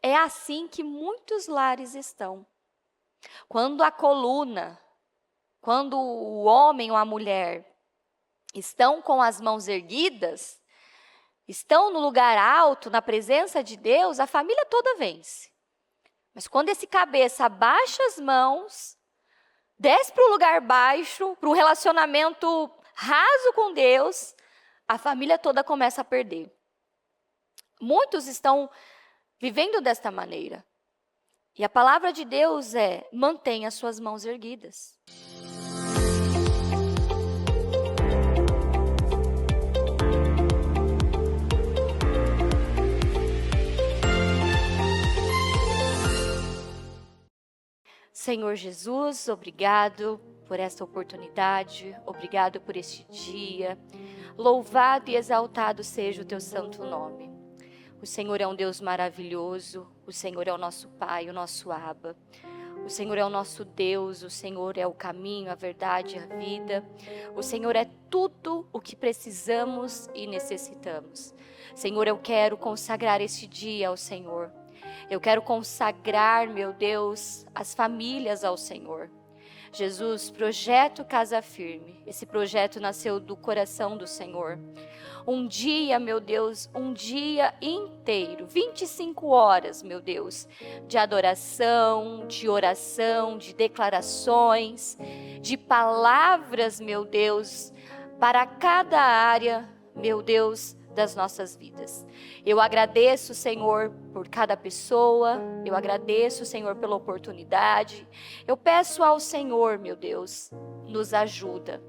é assim que muitos lares estão. Quando a coluna, quando o homem ou a mulher estão com as mãos erguidas, estão no lugar alto, na presença de Deus, a família toda vence. Mas quando esse cabeça abaixa as mãos, desce para o lugar baixo, para um relacionamento raso com Deus, a família toda começa a perder. Muitos estão vivendo desta maneira. E a palavra de Deus é: mantenha suas mãos erguidas. Senhor Jesus, obrigado por esta oportunidade, obrigado por este dia. Louvado e exaltado seja o teu santo nome. O Senhor é um Deus maravilhoso, o Senhor é o nosso Pai, o nosso Abba. O Senhor é o nosso Deus, o Senhor é o caminho, a verdade e a vida. O Senhor é tudo o que precisamos e necessitamos. Senhor, eu quero consagrar este dia ao Senhor. Eu quero consagrar, meu Deus, as famílias ao Senhor. Jesus, projeto Casa Firme. Esse projeto nasceu do coração do Senhor. Um dia, meu Deus, um dia inteiro, 25 horas, meu Deus, de adoração, de oração, de declarações, de palavras, meu Deus, para cada área, meu Deus, das nossas vidas. Eu agradeço, Senhor, por cada pessoa, eu agradeço, Senhor, pela oportunidade. Eu peço ao Senhor, meu Deus, nos ajuda.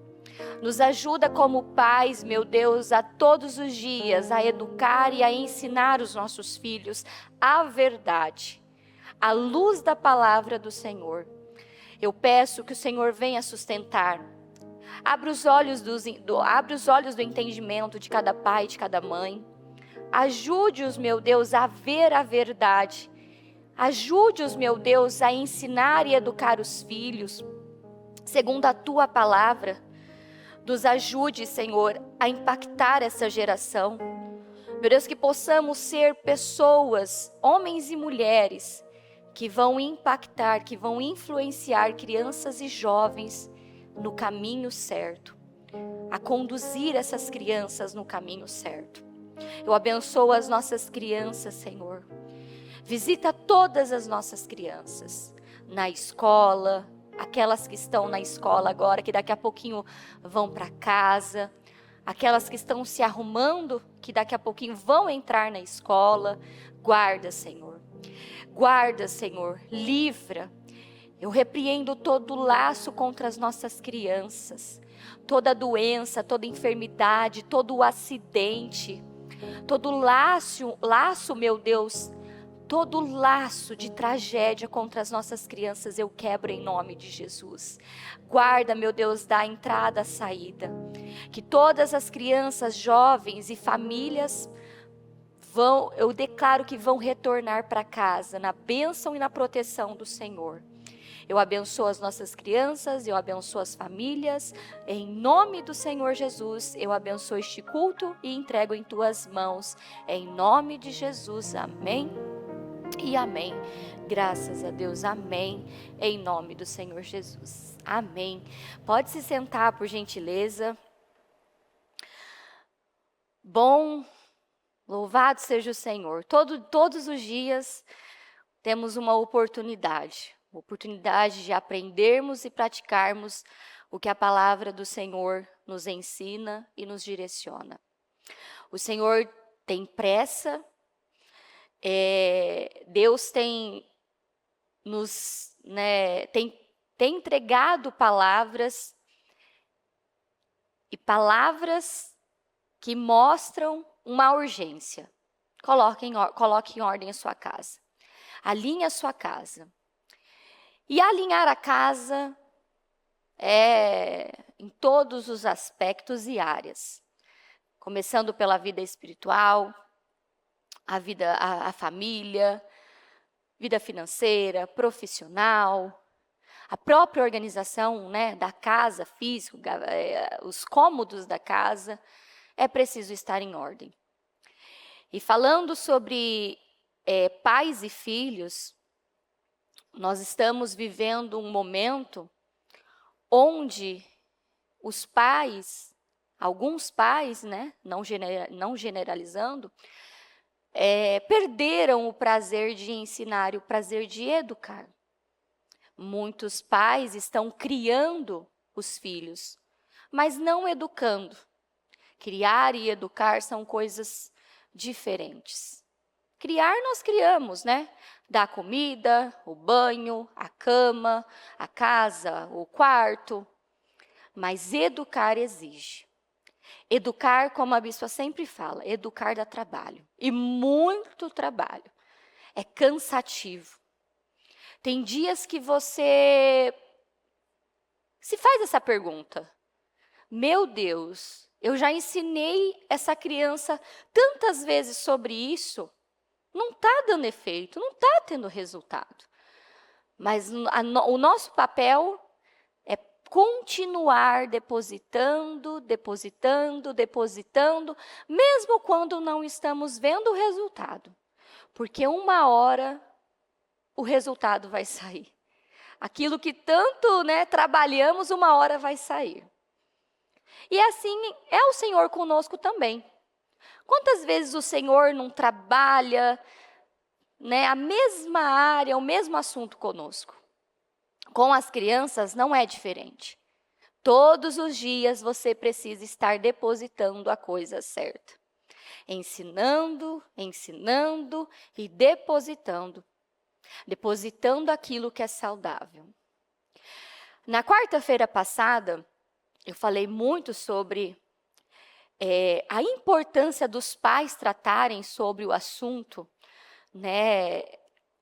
Nos ajuda como pais, meu Deus, a todos os dias a educar e a ensinar os nossos filhos a verdade, a luz da palavra do Senhor. Eu peço que o Senhor venha sustentar. Abra os olhos do entendimento de cada pai e de cada mãe. Ajude-os, meu Deus, a ver a verdade. Ajude-os, meu Deus, a ensinar e educar os filhos, segundo a tua palavra. Nos ajude, Senhor, a impactar essa geração. Meu Deus, que possamos ser pessoas, homens e mulheres, que vão impactar, que vão influenciar crianças e jovens no caminho certo, a conduzir essas crianças no caminho certo. Eu abençoo as nossas crianças, Senhor. Visita todas as nossas crianças, na escola, aquelas que estão na escola agora, que daqui a pouquinho vão para casa, aquelas que estão se arrumando, que daqui a pouquinho vão entrar na escola. Guarda, Senhor. Guarda, Senhor. Livra. Eu repreendo todo laço contra as nossas crianças, toda doença, toda enfermidade, todo acidente, todo laço, meu Deus, todo laço de tragédia contra as nossas crianças eu quebro em nome de Jesus. Guarda, meu Deus, da entrada à saída, que todas as crianças, jovens e famílias eu declaro que vão retornar para casa na bênção e na proteção do Senhor. Eu abençoo as nossas crianças, eu abençoo as famílias, em nome do Senhor Jesus, eu abençoo este culto e entrego em tuas mãos, em nome de Jesus, amém e amém. Graças a Deus, amém, em nome do Senhor Jesus, amém. Pode se sentar, por gentileza. Bom, louvado seja o Senhor. Todos os dias temos uma oportunidade de aprendermos e praticarmos o que a palavra do Senhor nos ensina e nos direciona. O Senhor tem pressa, Deus tem entregado palavras que mostram uma urgência. Coloque em ordem a sua casa. Alinhe a sua casa. E alinhar a casa em todos os aspectos e áreas. Começando pela vida espiritual, a família, vida financeira, profissional, a própria organização, da casa física, os cômodos da casa, é preciso estar em ordem. E falando sobre pais e filhos, nós estamos vivendo um momento onde os pais, alguns pais, né, não generalizando, perderam o prazer de ensinar e o prazer de educar. Muitos pais estão criando os filhos, mas não educando. Criar e educar são coisas diferentes. Criar nós criamos, né? Dar comida, o banho, a cama, a casa, o quarto. Mas educar exige. Educar, como a bispa sempre fala, educar dá trabalho. E muito trabalho. É cansativo. Tem dias que você se faz essa pergunta. Meu Deus, eu já ensinei essa criança tantas vezes sobre isso. Não está dando efeito, não está tendo resultado. Mas o nosso papel é continuar depositando, mesmo quando não estamos vendo o resultado. Porque uma hora o resultado vai sair. Aquilo que tanto, né, trabalhamos, uma hora vai sair. E assim é o Senhor conosco também. Quantas vezes o Senhor não trabalha, né, a mesma área, o mesmo assunto conosco? Com as crianças não é diferente. Todos os dias você precisa estar depositando a coisa certa. Ensinando e depositando. Depositando aquilo que é saudável. Na quarta-feira passada, eu falei muito sobre a importância dos pais tratarem sobre o assunto, né,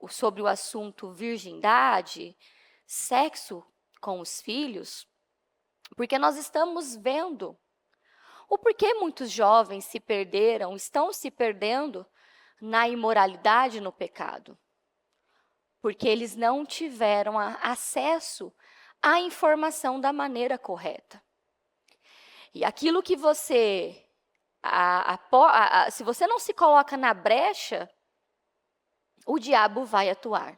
sobre o assunto virgindade, sexo com os filhos, porque nós estamos vendo o porquê muitos jovens se perderam, estão se perdendo na imoralidade, no pecado. Porque eles não tiveram acesso à informação da maneira correta. E aquilo que você, se você não se coloca na brecha, o diabo vai atuar.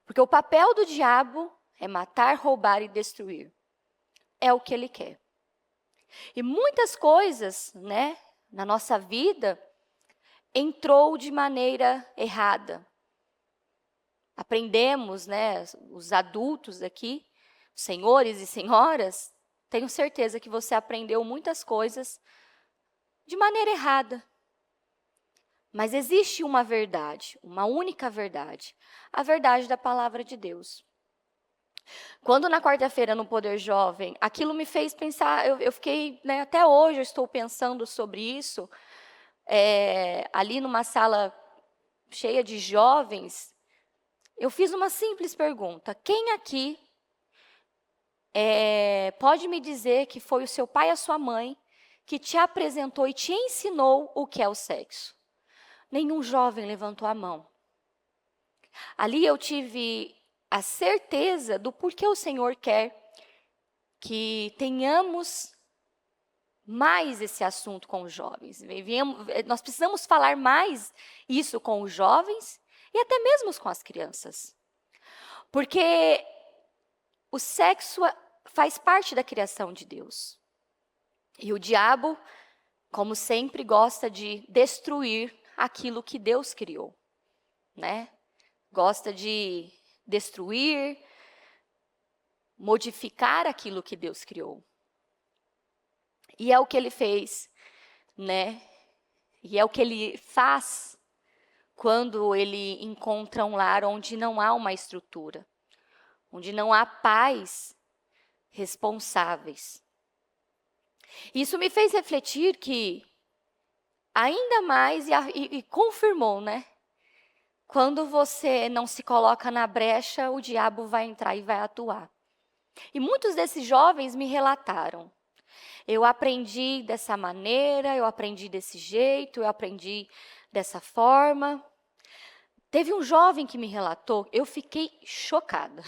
Porque o papel do diabo é matar, roubar e destruir. É o que ele quer. E muitas coisas, né, na nossa vida, entrou de maneira errada. Aprendemos, né, os adultos aqui, senhores e senhoras, tenho certeza que você aprendeu muitas coisas de maneira errada. Mas existe uma verdade, uma única verdade, a verdade da palavra de Deus. Quando na quarta-feira no Poder Jovem, aquilo me fez pensar, eu fiquei, né, até hoje eu estou pensando sobre isso, ali numa sala cheia de jovens, eu fiz uma simples pergunta: quem aqui pode me dizer que foi o seu pai e a sua mãe que te apresentou e te ensinou o que é o sexo? Nenhum jovem levantou a mão. Ali eu tive a certeza do porquê o Senhor quer que tenhamos mais esse assunto com os jovens. Nós precisamos falar mais isso com os jovens e até mesmo com as crianças. Porque o sexo faz parte da criação de Deus. E o diabo, como sempre, gosta de destruir aquilo que Deus criou, né? Gosta de destruir, modificar aquilo que Deus criou. E é o que ele fez, né? E é o que ele faz quando ele encontra um lar onde não há uma estrutura, onde não há pais responsáveis. Isso me fez refletir que, ainda mais, e confirmou, né? Quando você não se coloca na brecha, o diabo vai entrar e vai atuar. E muitos desses jovens me relataram: eu aprendi dessa maneira, eu aprendi desse jeito, eu aprendi dessa forma. Teve um jovem que me relatou, eu fiquei chocada.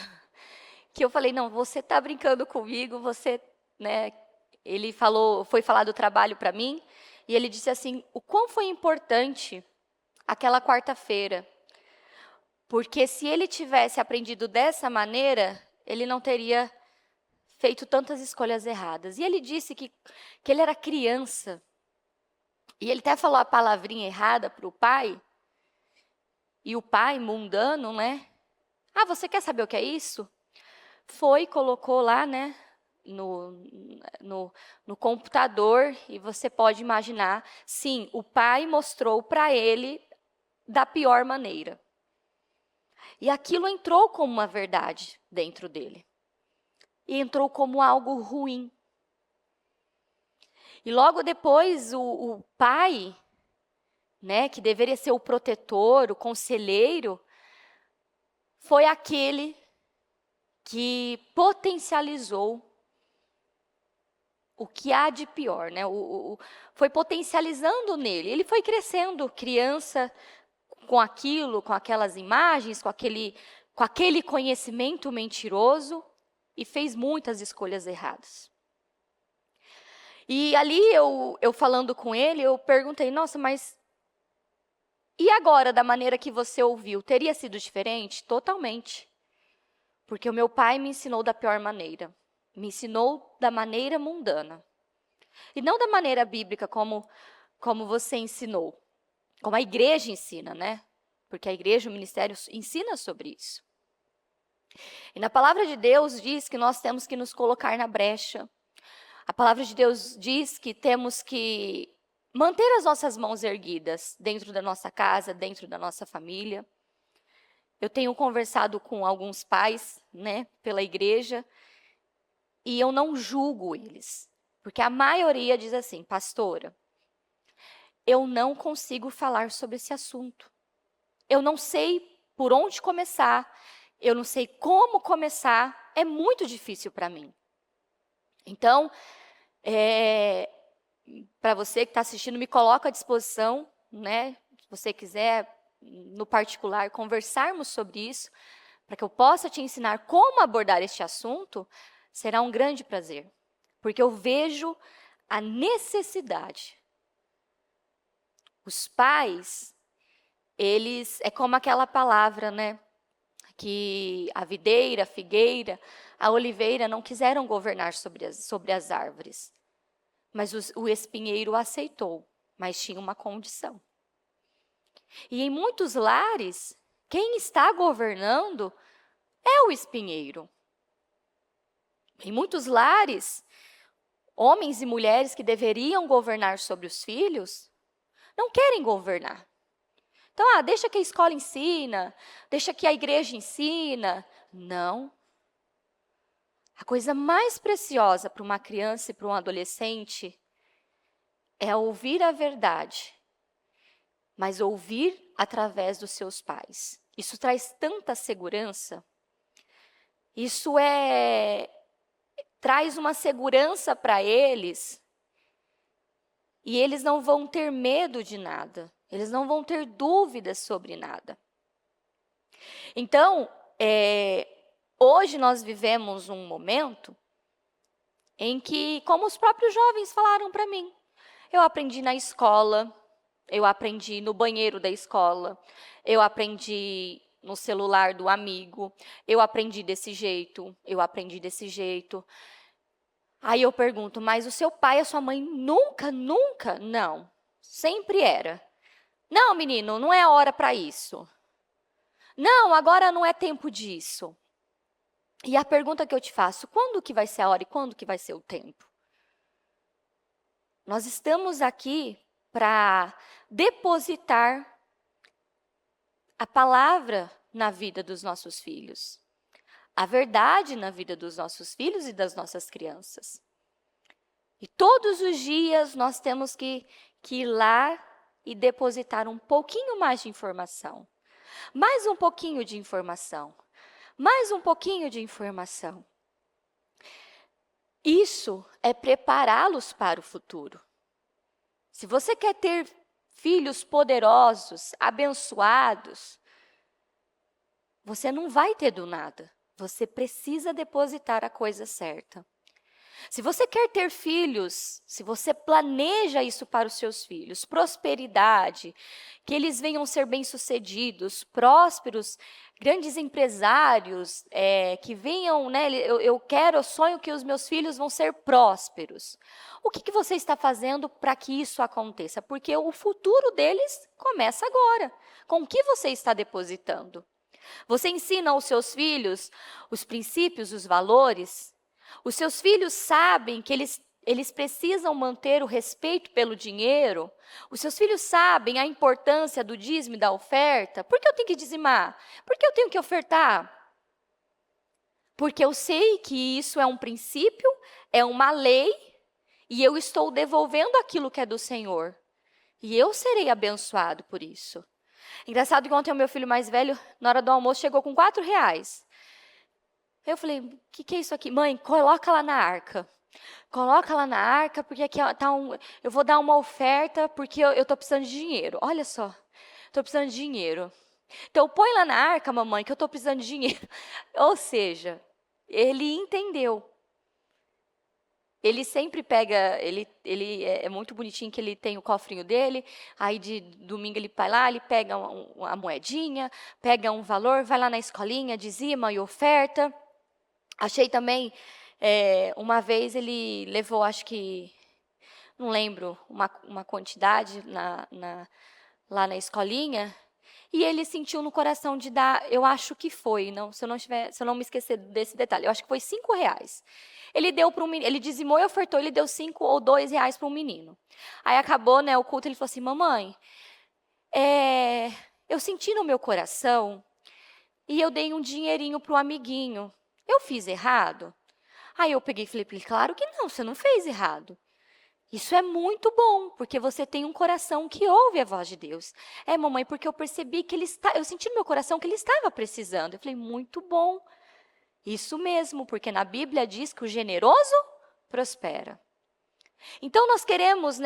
Que eu falei: não, você está brincando comigo, você, né? Ele foi falar do trabalho para mim, e ele disse assim: o quão foi importante aquela quarta-feira. Porque se ele tivesse aprendido dessa maneira, ele não teria feito tantas escolhas erradas. E ele disse que ele era criança. E ele até falou a palavrinha errada para o pai. E o pai, mundano, né? Ah, você quer saber o que é isso? Foi e colocou lá, né? No computador. E você pode imaginar, sim, o pai mostrou para ele da pior maneira. E aquilo entrou como uma verdade dentro dele. E entrou como algo ruim. E logo depois, o pai, né, que deveria ser o protetor, o conselheiro, foi aquele que potencializou o que há de pior, né? Foi potencializando nele. Ele foi crescendo, criança, com aquilo, com aquelas imagens, com aquele conhecimento mentiroso, e fez muitas escolhas erradas. E ali, eu falando com ele, eu perguntei, nossa, mas e agora, da maneira que você ouviu, teria sido diferente? Totalmente. Porque o meu pai me ensinou da pior maneira. Me ensinou da maneira mundana. E não da maneira bíblica, como você ensinou. Como a igreja ensina, né? Porque a igreja, o ministério, ensina sobre isso. E na palavra de Deus diz que nós temos que nos colocar na brecha. A palavra de Deus diz que temos que manter as nossas mãos erguidas dentro da nossa casa, dentro da nossa família. Eu tenho conversado com alguns pais, né, pela igreja, e eu não julgo eles. Porque a maioria diz assim, pastora, eu não consigo falar sobre esse assunto. Eu não sei por onde começar, eu não sei como começar, é muito difícil para mim. Então, para você que está assistindo, me coloco à disposição, né? Se você quiser, no particular, conversarmos sobre isso, para que eu possa te ensinar como abordar este assunto, será um grande prazer. Porque eu vejo a necessidade. Os pais, eles, é como aquela palavra, né? Que a videira, a figueira, a oliveira não quiseram governar sobre as árvores. Mas o espinheiro aceitou, mas tinha uma condição. E em muitos lares, quem está governando é o espinheiro. Em muitos lares, homens e mulheres que deveriam governar sobre os filhos, não querem governar. Então, deixa que a escola ensina, deixa que a igreja ensina. Não. A coisa mais preciosa para uma criança e para um adolescente é ouvir a verdade, mas ouvir através dos seus pais. Isso traz tanta segurança. Isso traz uma segurança para eles e eles não vão ter medo de nada. Eles não vão ter dúvidas sobre nada. Então, hoje nós vivemos um momento em que, como os próprios jovens falaram para mim, eu aprendi na escola, eu aprendi no banheiro da escola, eu aprendi no celular do amigo, eu aprendi desse jeito, eu aprendi desse jeito. Aí eu pergunto, mas o seu pai e a sua mãe nunca? Não, sempre era. Não, menino, não é hora para isso. Não, agora não é tempo disso. E a pergunta que eu te faço, quando que vai ser a hora e quando que vai ser o tempo? Nós estamos aqui para depositar a palavra na vida dos nossos filhos, a verdade na vida dos nossos filhos e das nossas crianças. E todos os dias nós temos que ir lá e depositar um pouquinho mais de informação. Mais um pouquinho de informação. Mais um pouquinho de informação. Isso é prepará-los para o futuro. Se você quer ter filhos poderosos, abençoados, você não vai ter do nada. Você precisa depositar a coisa certa. Se você quer ter filhos, se você planeja isso para os seus filhos, prosperidade, que eles venham ser bem-sucedidos, prósperos, grandes empresários, que venham, né? Eu sonho que os meus filhos vão ser prósperos. O que você está fazendo para que isso aconteça? Porque o futuro deles começa agora. Com o que você está depositando? Você ensina aos seus filhos os princípios, os valores? Os seus filhos sabem que eles precisam manter o respeito pelo dinheiro? Os seus filhos sabem a importância do dízimo e da oferta? Por que eu tenho que dizimar? Por que eu tenho que ofertar? Porque eu sei que isso é um princípio, é uma lei, e eu estou devolvendo aquilo que é do Senhor. E eu serei abençoado por isso. Engraçado que ontem o meu filho mais velho, na hora do almoço, chegou com R$ 4. Eu falei, o que é isso aqui? Mãe, coloca lá na arca. Coloca lá na arca, porque aqui eu vou dar uma oferta, porque eu estou precisando de dinheiro. Olha só, estou precisando de dinheiro. Então, põe lá na arca, mamãe, que eu estou precisando de dinheiro. Ou seja, ele entendeu. Ele sempre pega, ele é muito bonitinho que ele tem o cofrinho dele, aí de domingo ele vai lá, ele pega a moedinha, pega um valor, vai lá na escolinha, dizima e oferta. Achei também, uma vez ele levou, acho que, não lembro, uma quantidade lá na escolinha, e ele sentiu no coração de dar, eu acho que foi, se eu não me esquecer desse detalhe, eu acho que foi R$ 5. Ele deu para um menino, ele dizimou e ofertou, ele deu 5 ou R$ 2 para um menino. Aí acabou, né, o culto, ele falou assim, mamãe, eu senti no meu coração e eu dei um dinheirinho para o amiguinho. Eu fiz errado? Aí eu peguei e falei para ele, claro que não, você não fez errado. Isso é muito bom, porque você tem um coração que ouve a voz de Deus. Mamãe, porque eu percebi que eu senti no meu coração que ele estava precisando. Eu falei, muito bom. Isso mesmo, porque na Bíblia diz que o generoso prospera. Então nós queremos,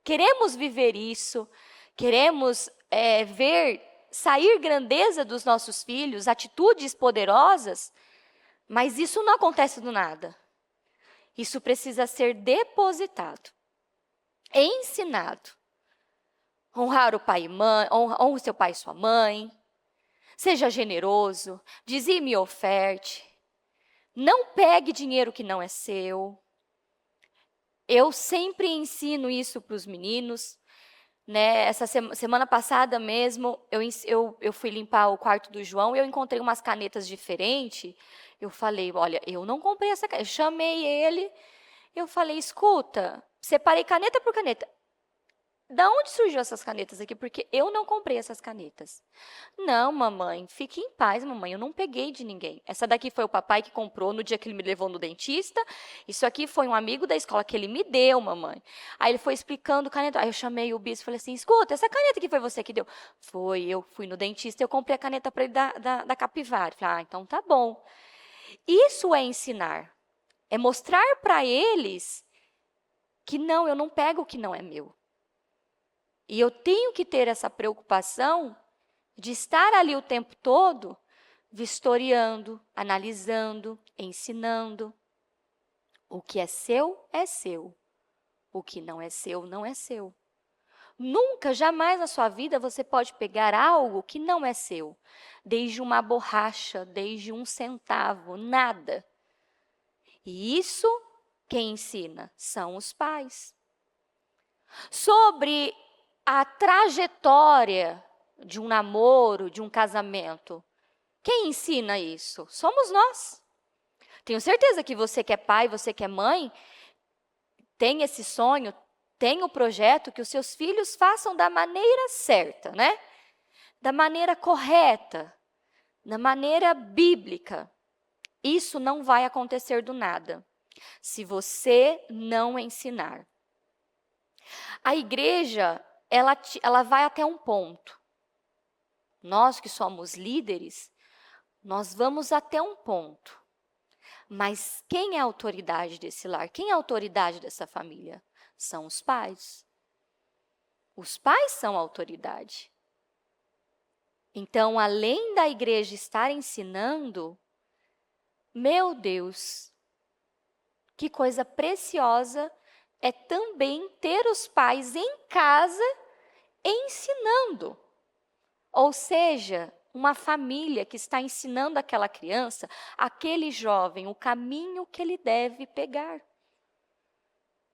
queremos viver isso, queremos ver sair grandeza dos nossos filhos, atitudes poderosas, mas isso não acontece do nada. Isso precisa ser depositado, ensinado. Honrar o pai e mãe, honre seu pai e sua mãe. Seja generoso, dizime e oferte. Não pegue dinheiro que não é seu. Eu sempre ensino isso para os meninos. Essa semana passada mesmo, eu fui limpar o quarto do João e eu encontrei umas canetas diferentes. Eu falei, olha, eu não comprei essa caneta. Eu chamei ele, eu falei, escuta, separei caneta por caneta. Da onde surgiu essas canetas aqui? Porque eu não comprei essas canetas. Não, mamãe, fique em paz, mamãe, eu não peguei de ninguém. Essa daqui foi o papai que comprou no dia que ele me levou no dentista. Isso aqui foi um amigo da escola que ele me deu, mamãe. Aí ele foi explicando caneta. Aí eu chamei o bispo e falei assim, escuta, essa caneta que foi você que deu? Foi, eu fui no dentista e eu comprei a caneta para ele da Capivara. Falei, então tá bom. Isso é ensinar. É mostrar para eles que não, eu não pego o que não é meu. E eu tenho que ter essa preocupação de estar ali o tempo todo vistoriando, analisando, ensinando. O que é seu, é seu. O que não é seu, não é seu. Nunca, jamais na sua vida você pode pegar algo que não é seu. Desde uma borracha, desde um centavo, nada. E isso, quem ensina? São os pais. Sobre a trajetória de um namoro, de um casamento. Quem ensina isso? Somos nós. Tenho certeza que você que é pai, você que é mãe, tem esse sonho, tem o projeto que os seus filhos façam da maneira certa, né? Da maneira correta, da maneira bíblica. Isso não vai acontecer do nada, se você não ensinar. A igreja, ela vai até um ponto. Nós que somos líderes, nós vamos até um ponto. Mas quem é a autoridade desse lar? Quem é a autoridade dessa família? São os pais. Os pais são a autoridade. Então, além da igreja estar ensinando, meu Deus, Que coisa preciosa é também ter os pais em casa ensinando. Ou seja, uma família que está ensinando aquela criança, aquele jovem, o caminho que ele deve pegar.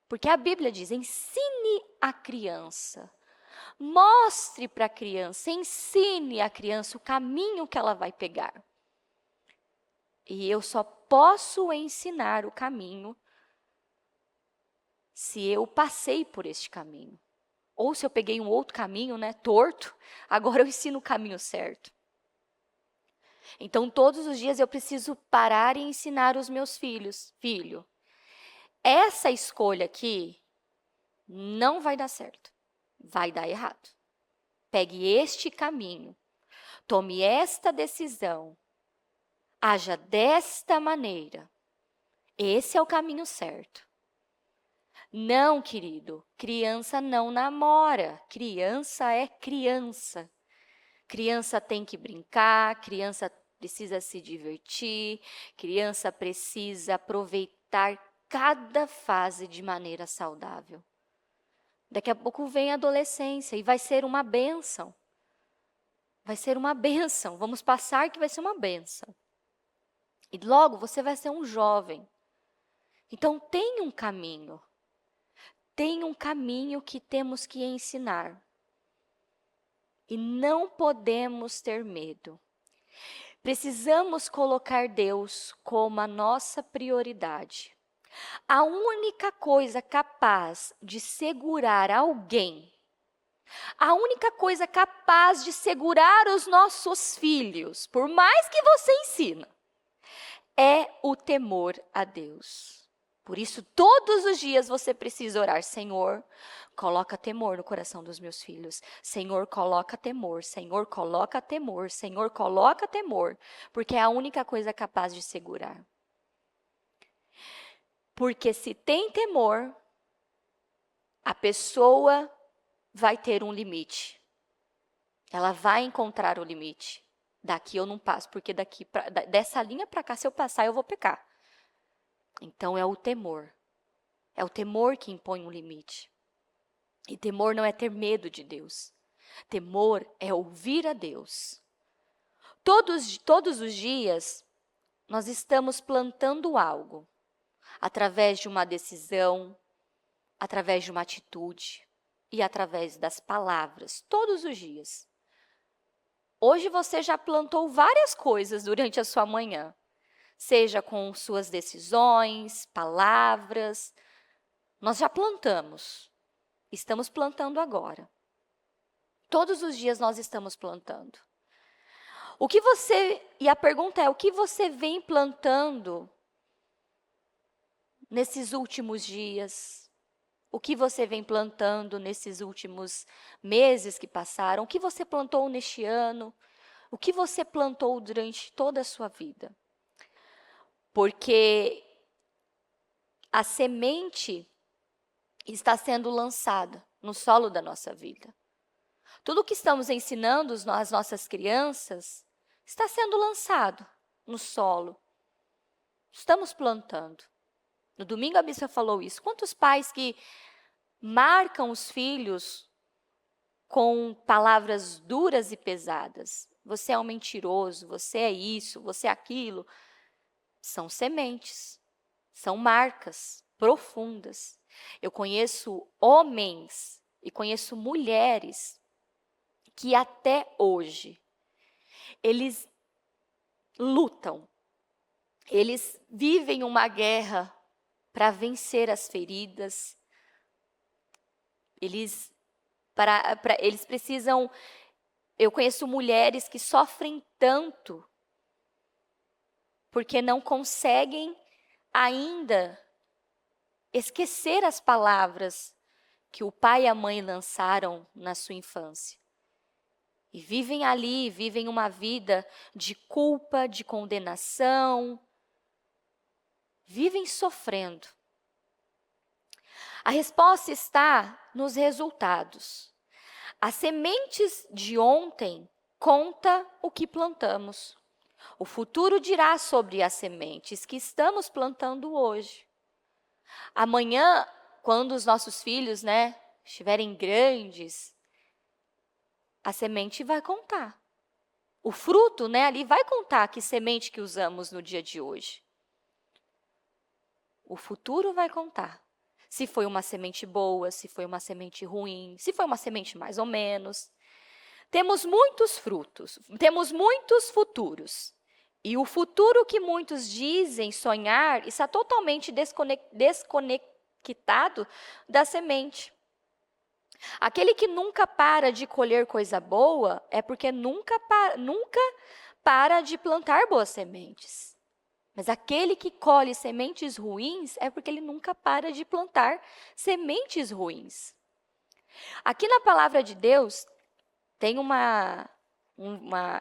Porque a Bíblia diz: ensine a criança, mostre para a criança, ensine a criança o caminho que ela vai pegar. E eu só posso ensinar o caminho se eu passei por este caminho. Ou se eu peguei um outro caminho, torto, agora eu ensino o caminho certo. Então, todos os dias eu preciso parar e ensinar os meus filhos. Filho, essa escolha aqui não vai dar certo. Vai dar errado. Pegue este caminho. Tome esta decisão. Haja desta maneira. Esse é o caminho certo. Não, querido, criança não namora. Criança é criança. Criança tem que brincar, criança precisa se divertir, criança precisa aproveitar cada fase de maneira saudável. Daqui a pouco vem a adolescência e vai ser uma bênção. Vai ser uma bênção. Vamos passar que vai ser uma bênção. E logo você vai ser um jovem. Então tem um caminho. Tem um caminho que temos que ensinar. E não podemos ter medo. Precisamos colocar Deus como a nossa prioridade. A única coisa capaz de segurar alguém, a única coisa capaz de segurar os nossos filhos, por mais que você ensina, é o temor a Deus. Por isso, todos os dias você precisa orar: Senhor, coloca temor no coração dos meus filhos. Senhor, coloca temor. Senhor, coloca temor. Senhor, coloca temor. Porque é a única coisa capaz de segurar. Porque se tem temor, a pessoa vai ter um limite. Ela vai encontrar o limite. Daqui eu não passo, porque dessa linha para cá, se eu passar, eu vou pecar. Então é o temor. É o temor que impõe um limite. E temor não é ter medo de Deus. Temor é ouvir a Deus. Todos os dias, nós estamos plantando algo. Através de uma decisão, através de uma atitude e através das palavras. Todos os dias. Hoje você já plantou várias coisas durante a sua manhã. Seja com suas decisões, palavras. Nós já plantamos. Estamos plantando agora. Todos os dias nós estamos plantando. E a pergunta é: o que você vem plantando nesses últimos dias? O que você vem plantando nesses últimos meses que passaram? O que você plantou neste ano? O que você plantou durante toda a sua vida? Porque a semente está sendo lançada no solo da nossa vida. Tudo o que estamos ensinando às nossas crianças está sendo lançado no solo. Estamos plantando. No domingo a bispa falou isso. Quantos pais que marcam os filhos com palavras duras e pesadas? Você é um mentiroso, você é isso, você é aquilo. São sementes, são marcas profundas. Eu conheço homens e conheço mulheres que até hoje eles lutam, eles vivem uma guerra para vencer as feridas. Eles precisam. Eu conheço mulheres que sofrem tanto porque não conseguem ainda esquecer as palavras que o pai e a mãe lançaram na sua infância. E vivem ali, vivem uma vida de culpa, de condenação, vivem sofrendo. A resposta está nos resultados. As sementes de ontem conta o que plantamos. O futuro dirá sobre as sementes que estamos plantando hoje. Amanhã, quando os nossos filhos, né, estiverem grandes, a semente vai contar. O fruto, né, ali vai contar que semente que usamos no dia de hoje. O futuro vai contar. Se foi uma semente boa, se foi uma semente ruim, se foi uma semente mais ou menos. Temos muitos frutos, temos muitos futuros. E o futuro que muitos dizem sonhar está totalmente desconectado da semente. Aquele que nunca para de colher coisa boa é porque nunca para de plantar boas sementes. Mas aquele que colhe sementes ruins é porque ele nunca para de plantar sementes ruins. Aqui na palavra de Deus, tem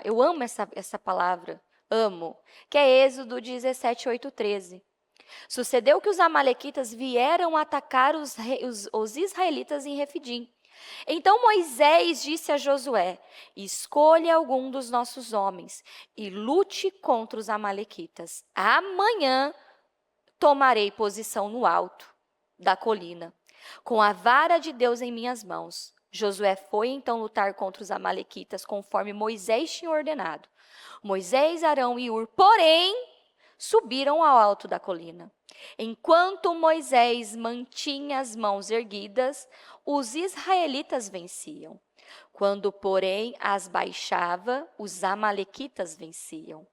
eu amo essa palavra, amo, que é Êxodo 17, 8, 13. Sucedeu que os amalequitas vieram atacar os israelitas em Refidim. Então Moisés disse a Josué: escolha algum dos nossos homens e lute contra os amalequitas. Amanhã tomarei posição no alto da colina, com a vara de Deus em minhas mãos. Josué foi então lutar contra os amalequitas, conforme Moisés tinha ordenado. Moisés, Arão e Hur, porém, subiram ao alto da colina. Enquanto Moisés mantinha as mãos erguidas, os israelitas venciam. Quando, porém, as baixava, os amalequitas venciam.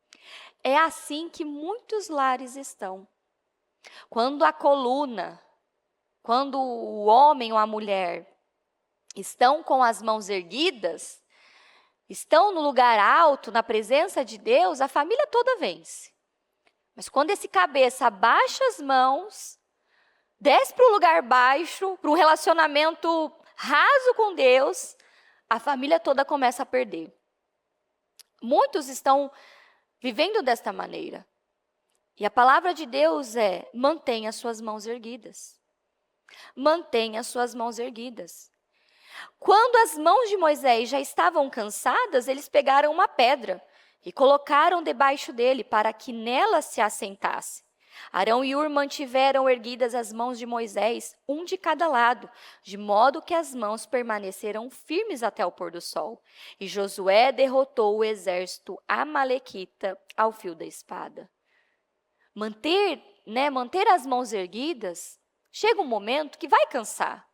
É assim que muitos lares estão. Quando o homem ou a mulher estão com as mãos erguidas, estão no lugar alto, na presença de Deus, a família toda vence. Mas quando esse cabeça abaixa as mãos, desce para o lugar baixo, para um relacionamento raso com Deus, a família toda começa a perder. Muitos estão vivendo desta maneira. E a palavra de Deus é: mantenha as suas mãos erguidas. Mantenha as suas mãos erguidas. Quando as mãos de Moisés já estavam cansadas, eles pegaram uma pedra e colocaram debaixo dele para que nela se assentasse. Arão e Hur mantiveram erguidas as mãos de Moisés, um de cada lado, de modo que as mãos permaneceram firmes até o pôr do sol. E Josué derrotou o exército amalequita ao fio da espada. Manter as mãos erguidas, chega um momento que vai cansar.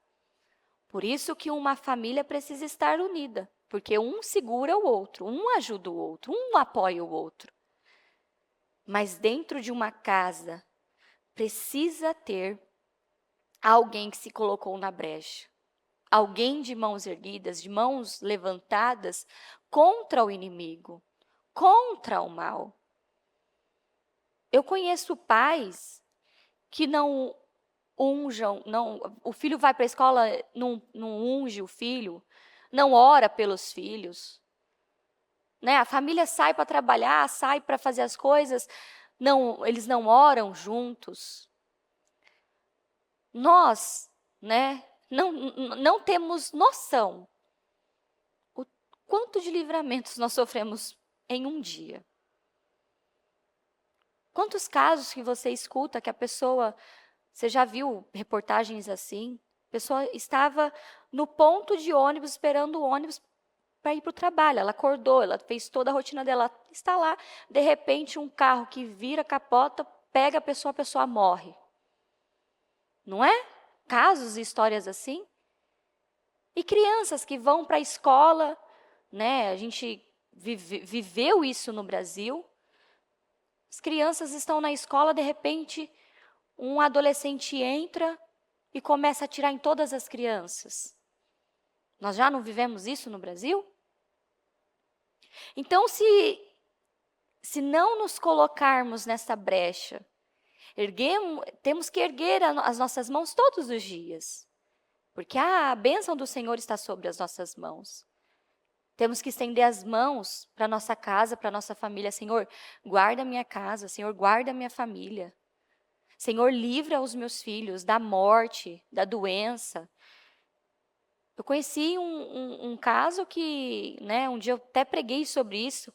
Por isso que uma família precisa estar unida, porque um segura o outro, um ajuda o outro, um apoia o outro. Mas dentro de uma casa, precisa ter alguém que se colocou na brecha. Alguém de mãos erguidas, de mãos levantadas contra o inimigo, contra o mal. Eu conheço pais que não unjam, o filho vai para a escola, não unge o filho, não ora pelos filhos. Né? A família sai para trabalhar, sai para fazer as coisas, eles não oram juntos. Nós, né, não temos noção o quanto de livramentos nós sofremos em um dia. Quantos casos que você escuta que a pessoa, você já viu reportagens assim? A pessoa estava no ponto de ônibus, esperando o ônibus para ir para o trabalho. Ela acordou, ela fez toda a rotina dela, está lá. De repente, um carro que vira, capota, pega a pessoa morre. Não é? Casos e histórias assim. E crianças que vão para a escola, né? A gente viveu isso no Brasil. As crianças estão na escola, de repente, um adolescente entra e começa a atirar em todas as crianças. Nós já não vivemos isso no Brasil? Então, se não nos colocarmos nessa brecha, temos que erguer as nossas mãos todos os dias, porque a bênção do Senhor está sobre as nossas mãos. Temos que estender as mãos para a nossa casa, para a nossa família. Senhor, guarda a minha casa. Senhor, guarda a minha família. Senhor, livra os meus filhos da morte, da doença. Eu conheci um caso que, né, um dia eu até preguei sobre isso,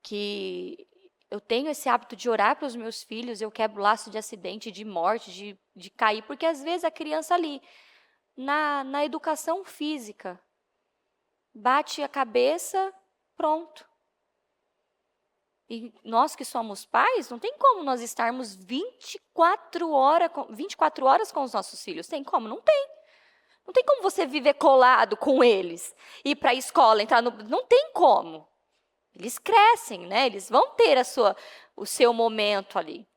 que Eu tenho esse hábito de orar para os meus filhos, eu quebro laço de acidente, de morte, de cair, porque às vezes a criança ali, na educação física, bate a cabeça, pronto. E nós que somos pais, não tem como nós estarmos 24 horas com os nossos filhos. Tem como? Não tem. Não tem como você viver colado com eles, ir para a escola, entrar no... Não tem como. Eles crescem, né? Eles vão ter o seu momento ali.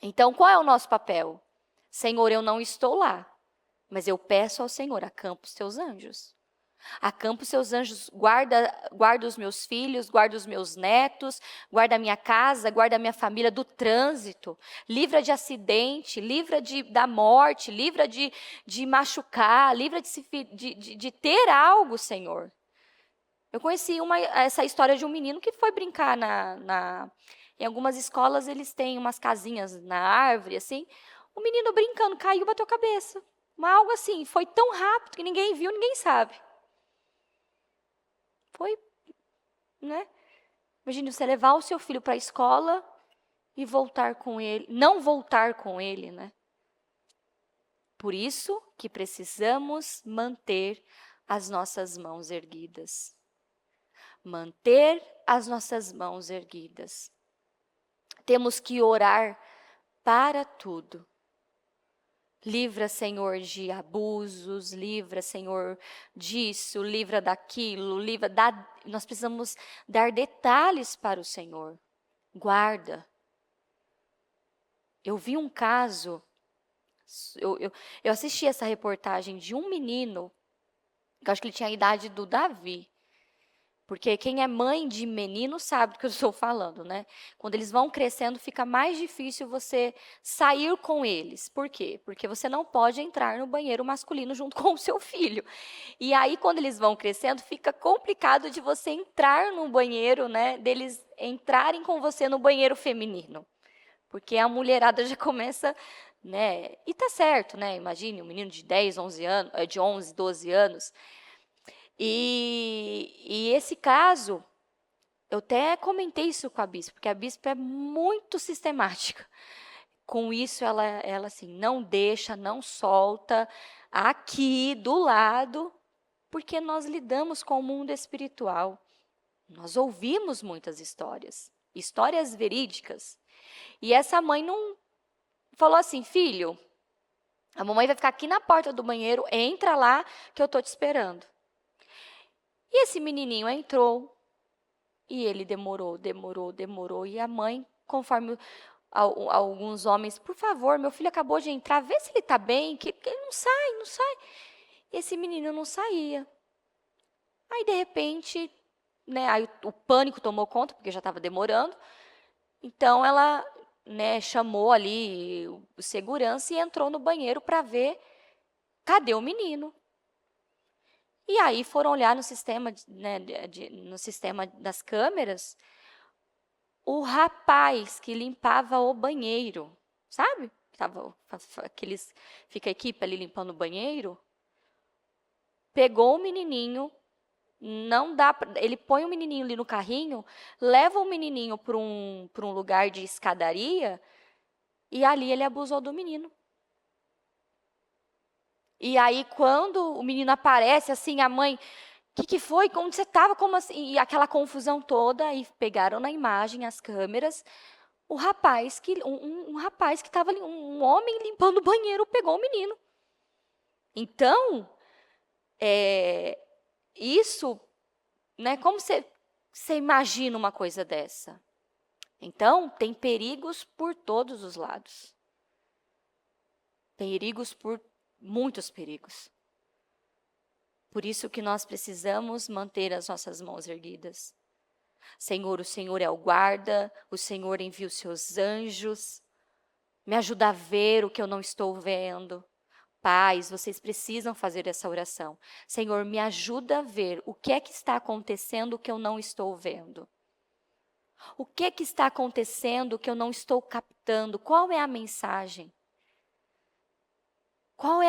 Então, qual é o nosso papel? Senhor, eu não estou lá, mas eu peço ao Senhor, acampa os teus anjos. Acampa os seus anjos, guarda os meus filhos, guarda os meus netos, guarda a minha casa, guarda a minha família do trânsito, livra de acidente, livra da morte, livra de machucar, livra de ter algo, Senhor. Eu conheci essa história de um menino que foi brincar em algumas escolas eles têm umas casinhas na árvore, assim. O menino brincando, caiu, bateu a cabeça. Mas algo assim, foi tão rápido que ninguém viu, ninguém sabe. Foi, né? Imagine você levar o seu filho para a escola e voltar com ele, não voltar com ele, né? Por isso que precisamos manter as nossas mãos erguidas. Manter as nossas mãos erguidas. Temos que orar para tudo. Livra, Senhor, de abusos, livra, Senhor, disso, livra daquilo, nós precisamos dar detalhes para o Senhor. Guarda. Eu vi um caso, eu assisti essa reportagem de um menino, que eu acho que ele tinha a idade do Davi. Porque quem é mãe de menino sabe do que eu estou falando, né? Quando eles vão crescendo, fica mais difícil você sair com eles. Por quê? Porque você não pode entrar no banheiro masculino junto com o seu filho. E aí, quando eles vão crescendo, fica complicado de você entrar no banheiro, né? Deles entrarem com você no banheiro feminino. Porque a mulherada já começa, né? E tá certo, né? Imagine um menino de 10, 11 anos, de 11, 12 anos. E esse caso, eu até comentei isso com a bispa, porque a bispa é muito sistemática. Com isso, ela assim, não deixa, não solta, aqui do lado, porque nós lidamos com o mundo espiritual. Nós ouvimos muitas histórias verídicas. E essa mãe não falou assim, filho, a mamãe vai ficar aqui na porta do banheiro, entra lá que eu estou te esperando. E esse menininho entrou e ele demorou. E a mãe, conforme alguns homens, por favor, meu filho acabou de entrar, vê se ele está bem, que ele não sai. E esse menino não saía. Aí, de repente, né, aí o pânico tomou conta, porque já estava demorando. Então, ela, né, chamou ali o segurança e entrou no banheiro para ver cadê o menino. E aí foram olhar no sistema, né, no sistema das câmeras, o rapaz que limpava o banheiro, sabe? Fica a equipe ali limpando o banheiro, pegou o menininho, ele põe o menininho ali no carrinho, leva o menininho para um lugar de escadaria e ali ele abusou do menino. E aí, quando o menino aparece, assim, a mãe, o que foi? Onde você estava? Como assim? E aquela confusão toda, e pegaram na imagem, as câmeras, um rapaz que estava ali, um homem limpando o banheiro, pegou o menino. Então, isso, né? Como você imagina uma coisa dessa? Então, tem perigos por todos os lados. Muitos perigos. Por isso que nós precisamos manter as nossas mãos erguidas. Senhor, o Senhor é o guarda, o Senhor envia os seus anjos, me ajuda a ver o que eu não estou vendo. Pais, vocês precisam fazer essa oração. Senhor, me ajuda a ver o que é que está acontecendo que eu não estou vendo. O que é que está acontecendo que eu não estou captando? Qual é a mensagem?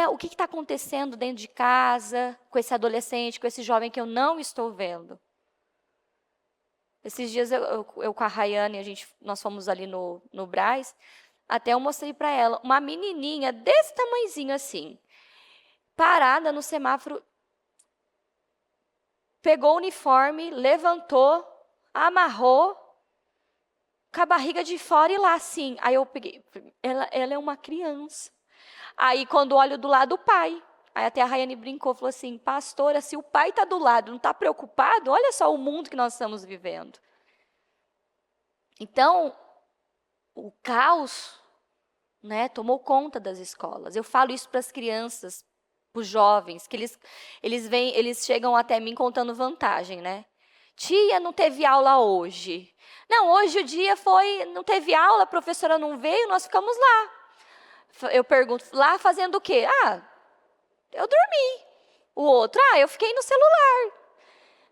O que está acontecendo dentro de casa, com esse adolescente, com esse jovem que eu não estou vendo? Esses dias eu com a Rayane, nós fomos ali no Brás, até eu mostrei para ela, uma menininha desse tamanhozinho assim, parada no semáforo, pegou o uniforme, levantou, amarrou, com a barriga de fora e lá assim. Aí eu peguei, ela é uma criança. Aí quando olho do lado, o pai. Aí até a Rayane brincou, falou assim, pastora, se o pai está do lado, não está preocupado, olha só o mundo que nós estamos vivendo. Então, o caos, né, tomou conta das escolas. Eu falo isso para as crianças, para os jovens, que eles chegam até mim contando vantagem, né? Tia, não teve aula hoje. Não, hoje o dia não teve aula, a professora não veio, nós ficamos lá. Eu pergunto, lá fazendo o quê? Eu dormi. O outro, eu fiquei no celular.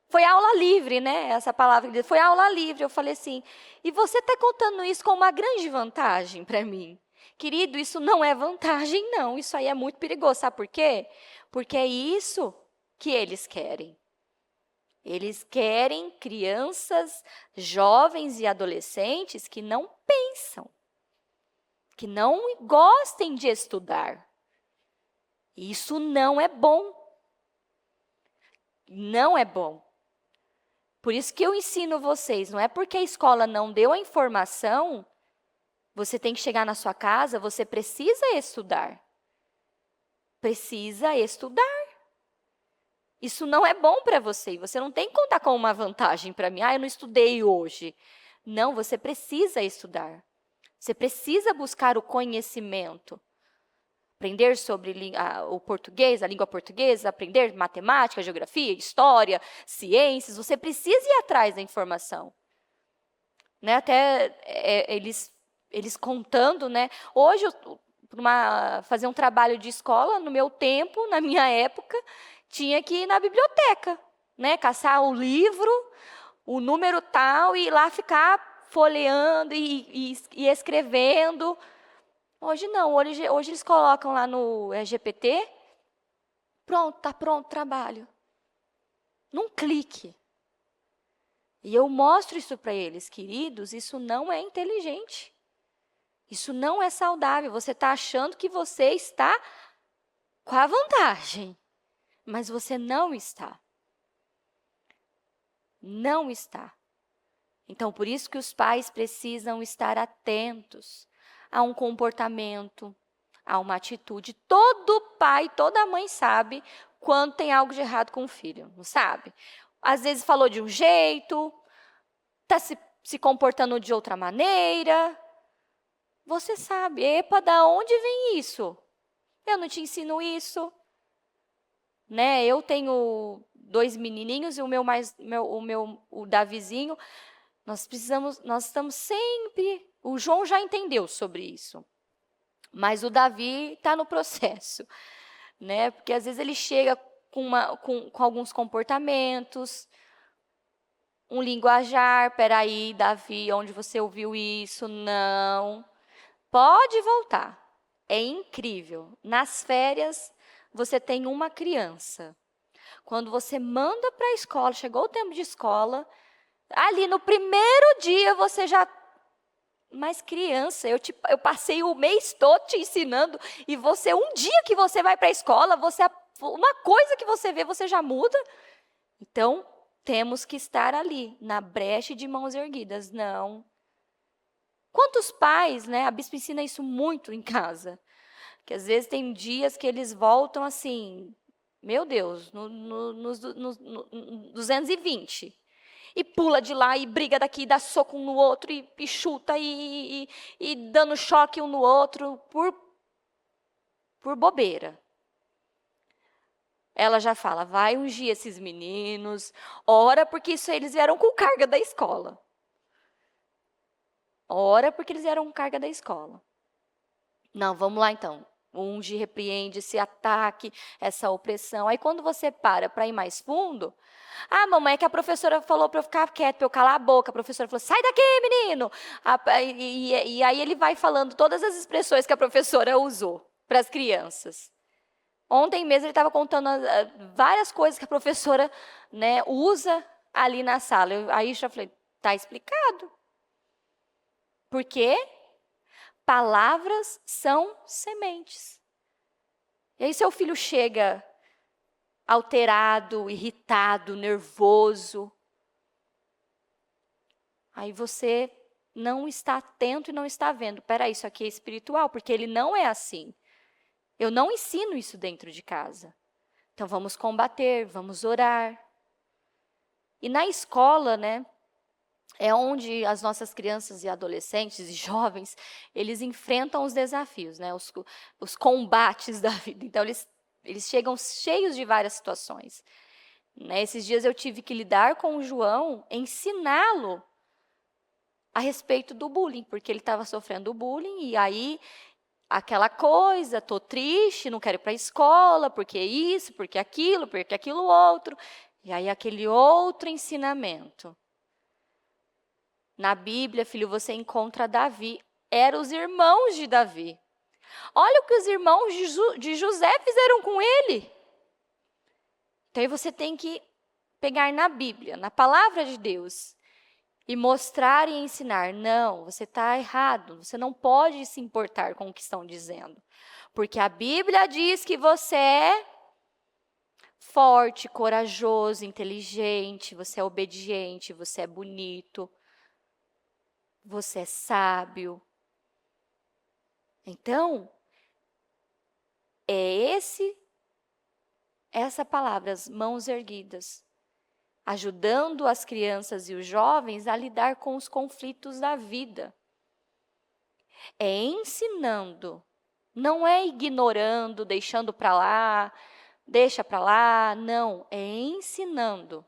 Foi aula livre, né? Essa palavra, foi aula livre. Eu falei assim, e você está contando isso como uma grande vantagem para mim? Querido, isso não é vantagem, não. Isso aí é muito perigoso. Sabe por quê? Porque é isso que eles querem. Eles querem crianças, jovens e adolescentes que não pensam, que não gostem de estudar. Isso não é bom. Não é bom. Por isso que eu ensino vocês, não é porque a escola não deu a informação, você tem que chegar na sua casa, você precisa estudar. Precisa estudar. Isso não é bom para você. Você não tem que contar com uma vantagem para mim. Eu não estudei hoje. Não, você precisa estudar. Você precisa buscar o conhecimento. Aprender sobre o português, a língua portuguesa, aprender matemática, geografia, história, ciências. Você precisa ir atrás da informação. Né? Até eles contando, né? Hoje, fazer um trabalho de escola, no meu tempo, na minha época, tinha que ir na biblioteca, né? Caçar o livro, o número tal, e ir lá ficar folheando e escrevendo. Hoje não, hoje eles colocam lá no GPT, pronto, está pronto o trabalho. Num clique. E eu mostro isso para eles, queridos, isso não é inteligente. Isso não é saudável. Você está achando que você está com a vantagem, mas você não está. Não está. Então, por isso que os pais precisam estar atentos a um comportamento, a uma atitude. Todo pai, toda mãe sabe quando tem algo de errado com o filho, não sabe? Às vezes falou de um jeito, está se comportando de outra maneira. Você sabe, epa, da onde vem isso? Eu não te ensino isso. Né? Eu tenho 2 menininhos e o Davizinho, nós estamos sempre, o João já entendeu sobre isso, mas o Davi está no processo, né? Porque às vezes ele chega com alguns comportamentos, um linguajar, peraí, Davi, onde você ouviu isso? Não. Pode voltar. É incrível. Nas férias, você tem uma criança. Quando você manda para a escola, chegou o tempo de escola, ali no primeiro dia você já... Mas criança, eu passei o mês todo te ensinando e um dia que você vai para a escola, uma coisa que você vê, você já muda. Então, temos que estar ali, na brecha de mãos erguidas. Não. Quantos pais, né? A bispa ensina isso muito em casa. Que às vezes tem dias que eles voltam assim, meu Deus, nos 220. E pula de lá, e briga daqui, e dá soco um no outro, e chuta, e dando choque um no outro, por bobeira. Ela já fala, vai ungir esses meninos, ora, porque eles vieram com carga da escola. Ora, porque eles vieram com carga da escola. Não, vamos lá então. Unge, repreende esse ataque, essa opressão. Aí, quando você para ir mais fundo... mamãe, é que a professora falou para eu ficar quieto, para eu calar a boca. A professora falou, sai daqui, menino! E aí ele vai falando todas as expressões que a professora usou para as crianças. Ontem mesmo ele estava contando várias coisas que a professora, né, usa ali na sala. Aí eu já falei, Está explicado. Por quê? Palavras são sementes. E aí seu filho chega alterado, irritado, nervoso. Aí você não está atento e não está vendo. Peraí, isso aqui é espiritual, porque ele não é assim. Eu não ensino isso dentro de casa. Então vamos combater, vamos orar. E na escola, né, é onde as nossas crianças e adolescentes e jovens, eles enfrentam os desafios, né, os combates da vida. Então eles chegam cheios de várias situações. Né? Esses dias eu tive que lidar com o João, ensiná-lo a respeito do bullying, porque ele estava sofrendo bullying, e aí aquela coisa, estou triste, não quero ir para a escola, porque isso, porque aquilo outro. E aí aquele outro ensinamento. Na Bíblia, filho, você encontra Davi. Eram os irmãos de Davi. Olha o que os irmãos de José fizeram com ele. Então aí você tem que pegar na Bíblia, na palavra de Deus, e mostrar e ensinar. Não, você está errado. Você não pode se importar com o que estão dizendo. Porque a Bíblia diz que você é forte, corajoso, inteligente, você é obediente, você é bonito, você é sábio. Então, é essa palavra, as mãos erguidas, ajudando as crianças e os jovens a lidar com os conflitos da vida. É ensinando, não é ignorando, deixando para lá, deixa para lá, não, é ensinando.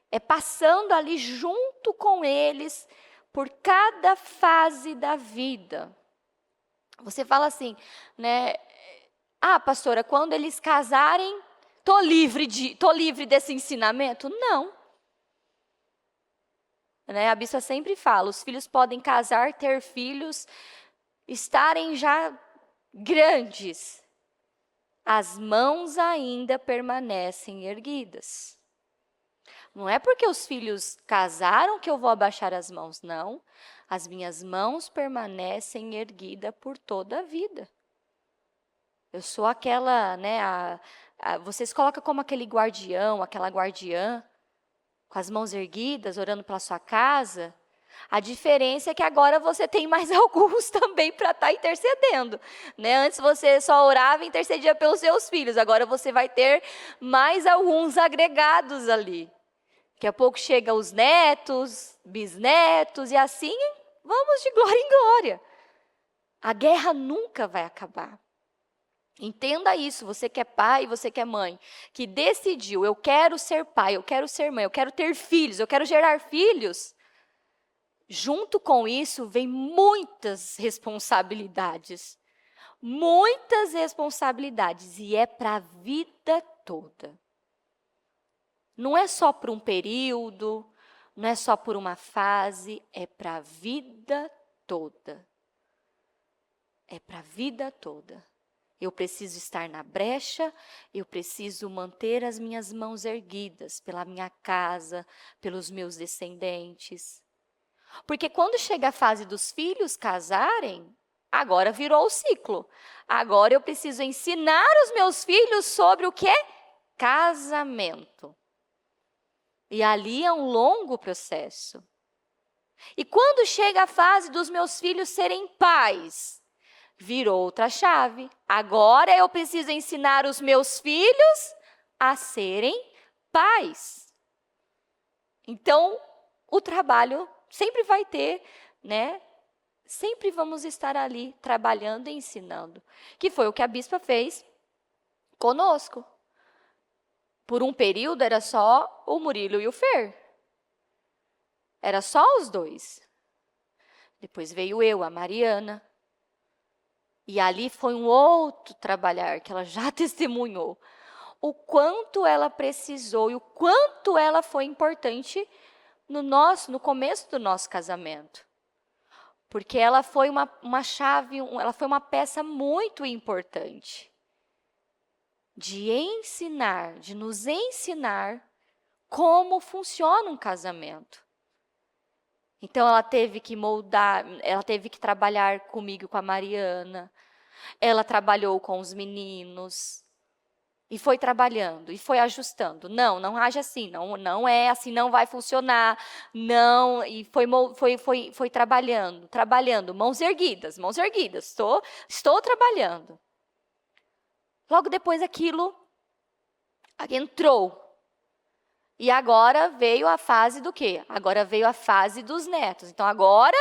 É passando ali junto com eles por cada fase da vida. Você fala assim, né? Ah, pastora, quando eles casarem, tô livre desse ensinamento? Não. Né? A bispa sempre fala, os filhos podem casar, ter filhos, estarem já grandes. As mãos ainda permanecem erguidas. Não é porque os filhos casaram que eu vou abaixar as mãos, não. As minhas mãos permanecem erguidas por toda a vida. Eu sou aquela, né, vocês colocam como aquele guardião, aquela guardiã, com as mãos erguidas, orando pela sua casa. A diferença é que agora você tem mais alguns também para estar intercedendo. Né? Antes você só orava e intercedia pelos seus filhos, agora você vai ter mais alguns agregados ali. Daqui a pouco chegam os netos, bisnetos, e assim vamos de glória em glória. A guerra nunca vai acabar. Entenda isso, você que é pai, você que é mãe, que decidiu, eu quero ser pai, eu quero ser mãe, eu quero ter filhos, eu quero gerar filhos. Junto com isso, vem muitas responsabilidades. Muitas responsabilidades, e é para a vida toda. Não é só por um período, não é só por uma fase, é para a vida toda. É para a vida toda. Eu preciso estar na brecha, eu preciso manter as minhas mãos erguidas pela minha casa, pelos meus descendentes. Porque quando chega a fase dos filhos casarem, agora virou o ciclo. Agora eu preciso ensinar os meus filhos sobre o que é casamento. E ali é um longo processo. E quando chega a fase dos meus filhos serem pais, virou outra chave. Agora eu preciso ensinar os meus filhos a serem pais. Então, o trabalho sempre vai ter, né? Sempre vamos estar ali trabalhando e ensinando. Que foi o que a bispa fez conosco. Por um período era só o Murilo e o Fer. Era só os dois. Depois veio eu, a Mariana. E ali foi um outro trabalhar que ela já testemunhou. O quanto ela precisou e o quanto ela foi importante no começo do nosso casamento. Porque ela foi uma chave, ela foi uma peça muito importante de ensinar, de nos ensinar como funciona um casamento. Então ela teve que moldar, ela teve que trabalhar comigo, com a Mariana. Ela trabalhou com os meninos. E foi trabalhando, e foi ajustando. Não, não age assim, não é assim, não vai funcionar. Não, e foi trabalhando, mãos erguidas, estou trabalhando. Logo depois aquilo entrou. E agora veio a fase do quê? Agora veio a fase dos netos. Então agora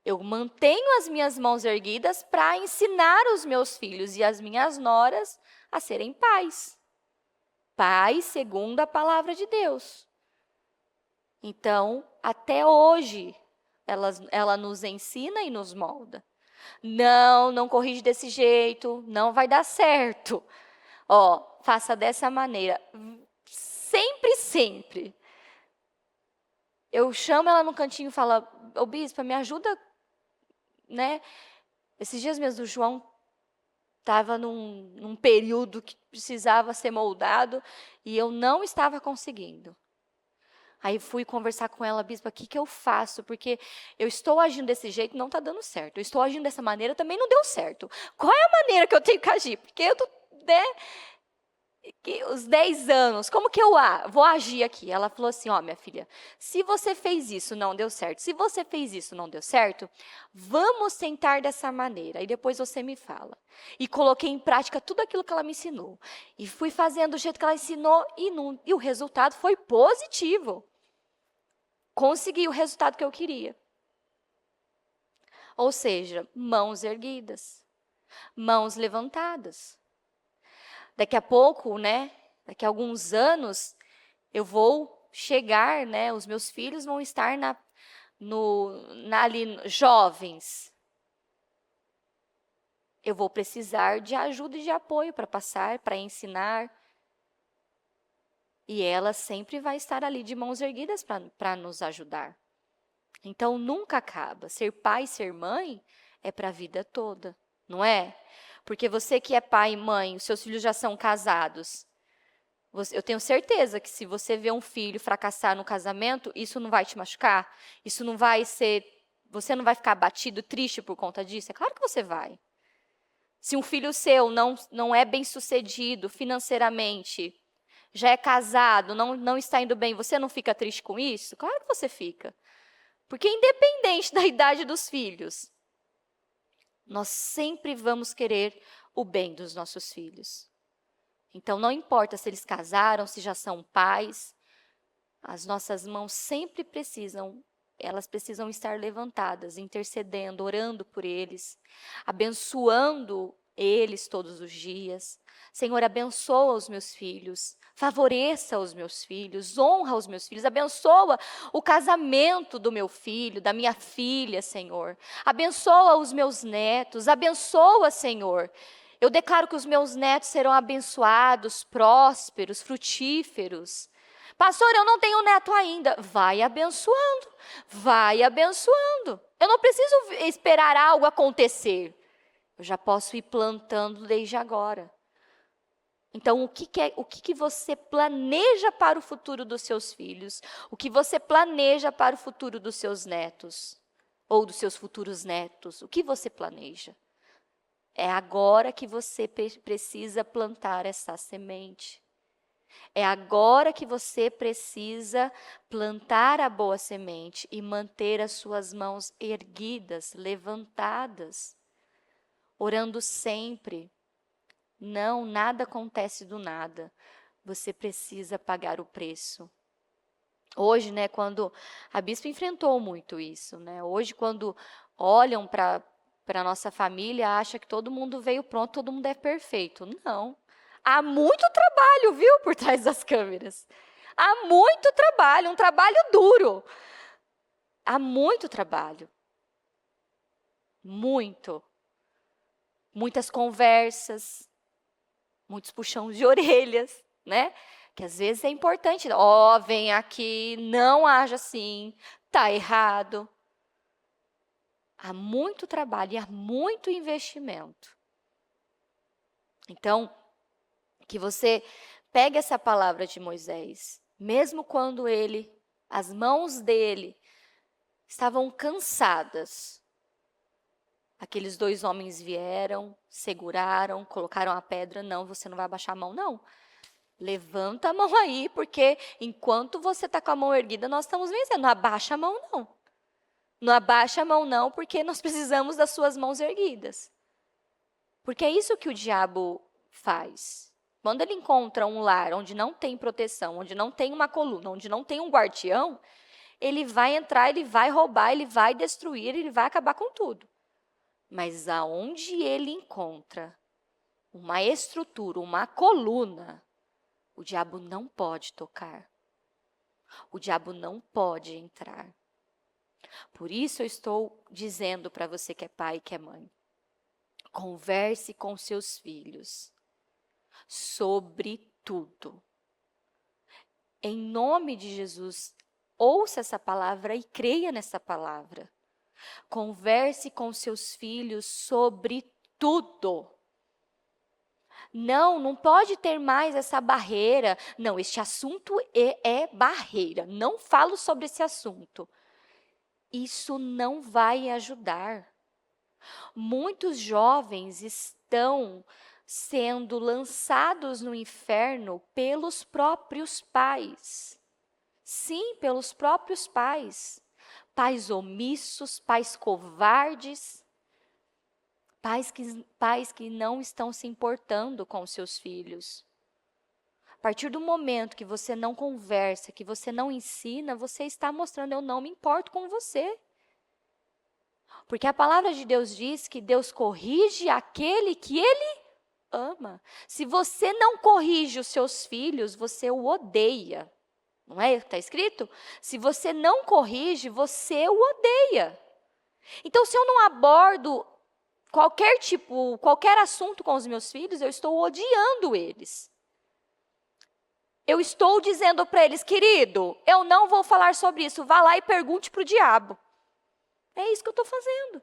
eu mantenho as minhas mãos erguidas para ensinar os meus filhos e as minhas noras a serem pais. Pais segundo a palavra de Deus. Então, até hoje, ela nos ensina e nos molda. Não corrige desse jeito, não vai dar certo. Ó, faça dessa maneira. Sempre. Eu chamo ela no cantinho e falo, ô bispa, me ajuda, né? Esses dias mesmo o João estava num período que precisava ser moldado e eu não estava conseguindo. Aí fui conversar com ela, bispa, o que eu faço? Porque eu estou agindo desse jeito, não está dando certo. Eu estou agindo dessa maneira, também não deu certo. Qual é a maneira que eu tenho que agir? Porque eu tô, né? Os 10 anos, como que eu vou agir aqui? Ela falou assim, ó, minha filha, se você fez isso, não deu certo. Se você fez isso, não deu certo, vamos tentar dessa maneira. E depois você me fala. E coloquei em prática tudo aquilo que ela me ensinou. E fui fazendo do jeito que ela ensinou e o resultado foi positivo. Consegui o resultado que eu queria. Ou seja, mãos erguidas, mãos levantadas. Daqui a pouco, né? Daqui a alguns anos, eu vou chegar, né? Os meus filhos vão estar ali jovens. Eu vou precisar de ajuda e de apoio para passar, para ensinar. E ela sempre vai estar ali de mãos erguidas para nos ajudar. Então, nunca acaba. Ser pai, ser mãe, é para a vida toda, não é? Porque você que é pai e mãe, os seus filhos já são casados. Eu tenho certeza que se você vê um filho fracassar no casamento, isso não vai te machucar? Isso não vai ser... Você não vai ficar abatido, triste por conta disso? É claro que você vai. Se um filho seu não é bem-sucedido financeiramente, já é casado, não está indo bem, você não fica triste com isso? Claro que você fica. Porque independente da idade dos filhos, nós sempre vamos querer o bem dos nossos filhos. Então, não importa se eles casaram, se já são pais, as nossas mãos sempre elas precisam estar levantadas, intercedendo, orando por eles, abençoando eles todos os dias. Senhor, abençoa os meus filhos, favoreça os meus filhos, honra os meus filhos, abençoa o casamento do meu filho, da minha filha, Senhor. Abençoa os meus netos, abençoa, Senhor. Eu declaro que os meus netos serão abençoados, prósperos, frutíferos. Pastor, eu não tenho neto ainda. Vai abençoando, vai abençoando. Eu não preciso esperar algo acontecer. Eu já posso ir plantando desde agora. Então, o que você planeja para o futuro dos seus filhos? O que você planeja para o futuro dos seus netos? Ou dos seus futuros netos? O que você planeja? É agora que você precisa plantar essa semente. É agora que você precisa plantar a boa semente e manter as suas mãos erguidas, levantadas, orando sempre. Não, nada acontece do nada. Você precisa pagar o preço. Hoje, né, quando a bispa enfrentou muito isso, né? Hoje, quando olham para a nossa família, acha que todo mundo veio pronto, todo mundo é perfeito. Não. Há muito trabalho, viu, por trás das câmeras. Há muito trabalho, um trabalho duro. Há muito trabalho. Muito. Muitas conversas, muitos puxões de orelhas, né? Que às vezes é importante. Ó, vem aqui, não haja assim, tá errado. Há muito trabalho e há muito investimento. Então, que você pegue essa palavra de Moisés, mesmo quando as mãos dele estavam cansadas. Aqueles 2 homens vieram, seguraram, colocaram a pedra. Não, você não vai abaixar a mão, não. Levanta a mão aí, porque enquanto você está com a mão erguida, nós estamos vencendo. Não abaixa a mão, não. Não abaixa a mão, não, porque nós precisamos das suas mãos erguidas. Porque é isso que o diabo faz. Quando ele encontra um lar onde não tem proteção, onde não tem uma coluna, onde não tem um guardião, ele vai entrar, ele vai roubar, ele vai destruir, ele vai acabar com tudo. Mas aonde ele encontra uma estrutura, uma coluna, o diabo não pode tocar. O diabo não pode entrar. Por isso eu estou dizendo para você que é pai e que é mãe, converse com seus filhos sobre tudo. Em nome de Jesus, ouça essa palavra e creia nessa palavra. Converse com seus filhos sobre tudo. Não pode ter mais essa barreira. Não, este assunto é barreira. Não falo sobre esse assunto. Isso não vai ajudar. Muitos jovens estão sendo lançados no inferno pelos próprios pais. Sim, pelos próprios pais. Pais omissos, pais covardes, pais que não estão se importando com seus filhos. A partir do momento que você não conversa, que você não ensina, você está mostrando: eu não me importo com você. Porque a palavra de Deus diz que Deus corrige aquele que Ele ama. Se você não corrige os seus filhos, você o odeia. Não é? Está escrito? Se você não corrige, você o odeia. Então, se eu não abordo qualquer assunto com os meus filhos, eu estou odiando eles. Eu estou dizendo para eles: querido, eu não vou falar sobre isso, vá lá e pergunte para o diabo. É isso que eu estou fazendo.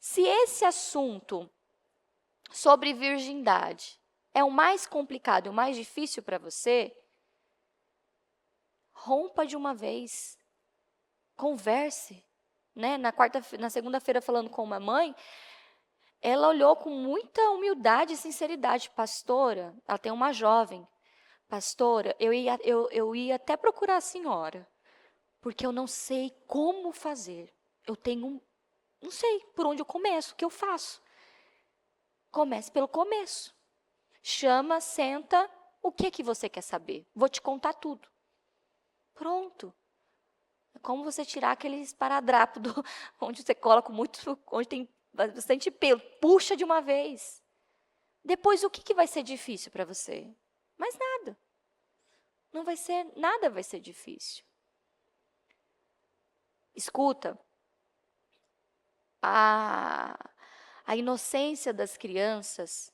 Se esse assunto sobre virgindade é o mais complicado e o mais difícil para você, rompa de uma vez. Converse. Né? Na segunda-feira, falando com uma mãe, ela olhou com muita humildade e sinceridade: pastora, ela tem uma jovem. Pastora, eu ia até procurar a senhora, porque eu não sei como fazer. Não sei por onde eu começo, o que eu faço. Comece pelo começo. Chama, senta, o que você quer saber? Vou te contar tudo. Pronto. É como você tirar aquele esparadrapo onde você coloca onde tem bastante pelo. Puxa de uma vez. Depois, o que vai ser difícil para você? Mais nada. Nada vai ser difícil. Escuta, a inocência das crianças,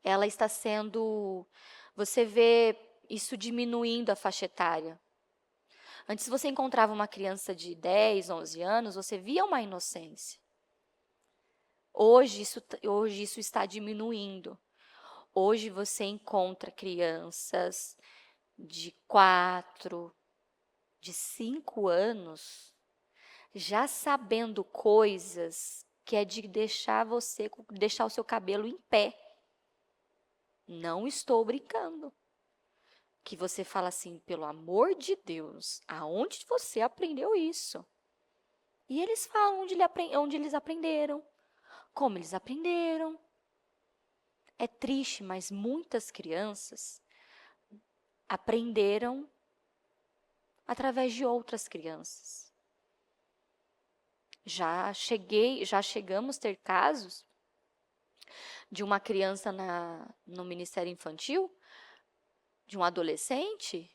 ela está sendo, você vê isso diminuindo a faixa etária. Antes você encontrava uma criança de 10, 11 anos, você via uma inocência. Hoje isso está diminuindo. Hoje você encontra crianças de 4, de 5 anos, já sabendo coisas que é de deixar o seu cabelo em pé. Não estou brincando. Que você fala assim: pelo amor de Deus, aonde você aprendeu isso? E eles falam onde eles aprenderam, como eles aprenderam. É triste, mas muitas crianças aprenderam através de outras crianças. Já chegamos a ter casos de uma criança no Ministério Infantil, de um adolescente,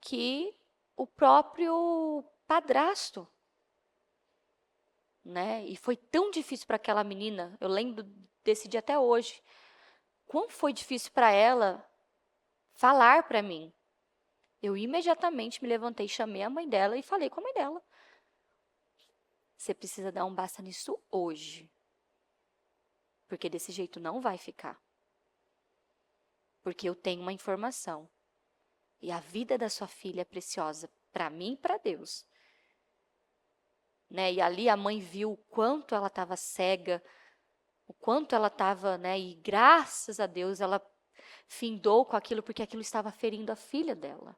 que o próprio padrasto, né? E foi tão difícil para aquela menina, eu lembro desse dia até hoje. Quão foi difícil para ela falar para mim. Eu imediatamente me levantei, chamei a mãe dela e falei com a mãe dela: você precisa dar um basta nisso hoje. Porque desse jeito não vai ficar. Porque eu tenho uma informação. E a vida da sua filha é preciosa para mim e para Deus. Né? E ali a mãe viu o quanto ela estava cega, o quanto ela estava, né? E graças a Deus ela findou com aquilo, porque aquilo estava ferindo a filha dela.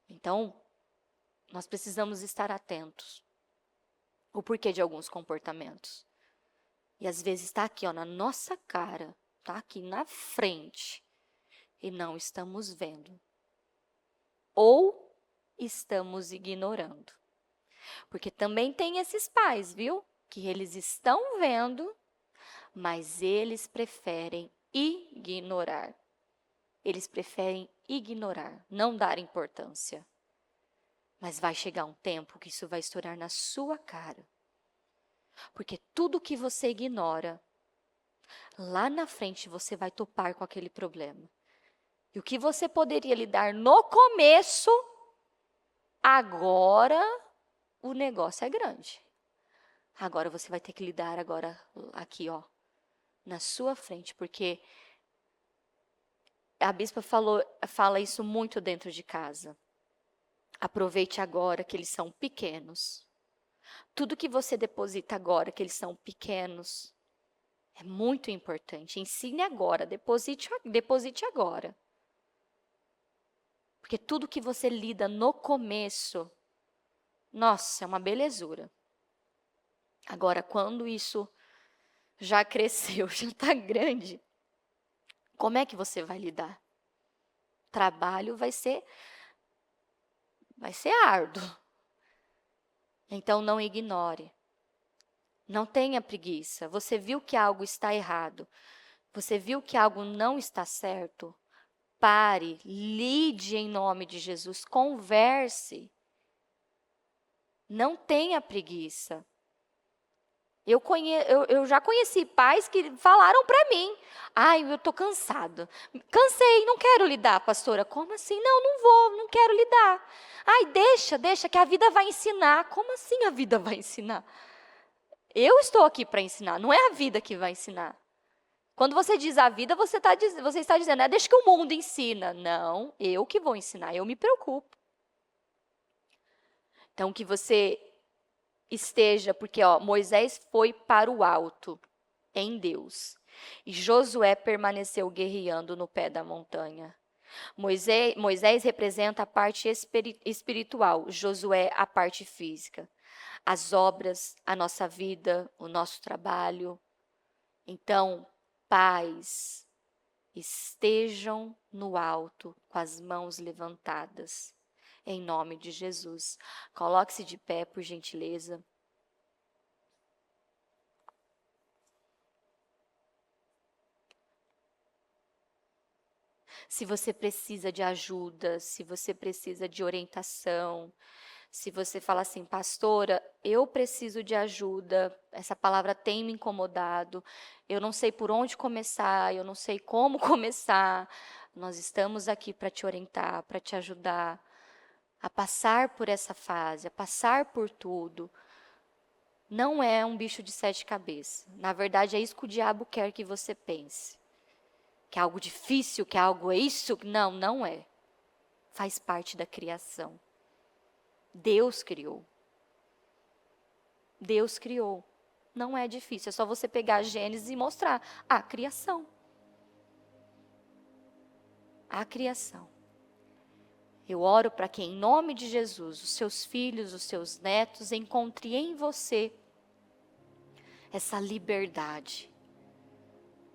Então, nós precisamos estar atentos. O porquê de alguns comportamentos. E às vezes está aqui, ó, na nossa cara, está aqui na frente, e não estamos vendo. Ou estamos ignorando. Porque também tem esses pais, viu? Que eles estão vendo, mas eles preferem ignorar. Eles preferem ignorar, não dar importância. Mas vai chegar um tempo que isso vai estourar na sua cara. Porque tudo que você ignora, lá na frente você vai topar com aquele problema. E o que você poderia lidar no começo, agora o negócio é grande. Agora você vai ter que lidar agora aqui, ó, na sua frente, porque a bispa fala isso muito dentro de casa. Aproveite agora que eles são pequenos. Tudo que você deposita agora, que eles são pequenos, é muito importante. Ensine agora, deposite agora. Porque tudo que você lida no começo, nossa, é uma belezura. Agora, quando isso já cresceu, já está grande, como é que você vai lidar? Trabalho vai ser árduo. Então, não ignore. Não tenha preguiça. Você viu que algo está errado. Você viu que algo não está certo. Pare, lide em nome de Jesus, converse. Não tenha preguiça. Eu já conheci pais que falaram para mim, eu estou cansado. Cansei, não quero lidar, pastora. Como assim? Não vou, não quero lidar. Deixa que a vida vai ensinar. Como assim a vida vai ensinar? Eu estou aqui para ensinar, não é a vida que vai ensinar. Quando você diz a vida, você está dizendo, deixa que o mundo ensina. Não, eu que vou ensinar, eu me preocupo. Então, que você esteja, porque Moisés foi para o alto, em Deus. E Josué permaneceu guerreando no pé da montanha. Moisés representa a parte espiritual, Josué a parte física. As obras, a nossa vida, o nosso trabalho. Então, pais, estejam no alto com as mãos levantadas, em nome de Jesus. Coloque-se de pé, por gentileza. Se você precisa de ajuda, se você precisa de orientação, se você fala assim, pastora, eu preciso de ajuda, essa palavra tem me incomodado, eu não sei por onde começar, eu não sei como começar, nós estamos aqui para te orientar, para te ajudar a passar por essa fase, a passar por tudo. Não é um bicho de 7 cabeças. Na verdade, é isso que o diabo quer que você pense. Que é algo difícil, que é algo isso. Não, não é. Faz parte da criação. Deus criou. Deus criou. Não é difícil, é só você pegar a Gênesis e mostrar a criação. A criação. Eu oro para que, em nome de Jesus, os seus filhos, os seus netos, encontrem em você essa liberdade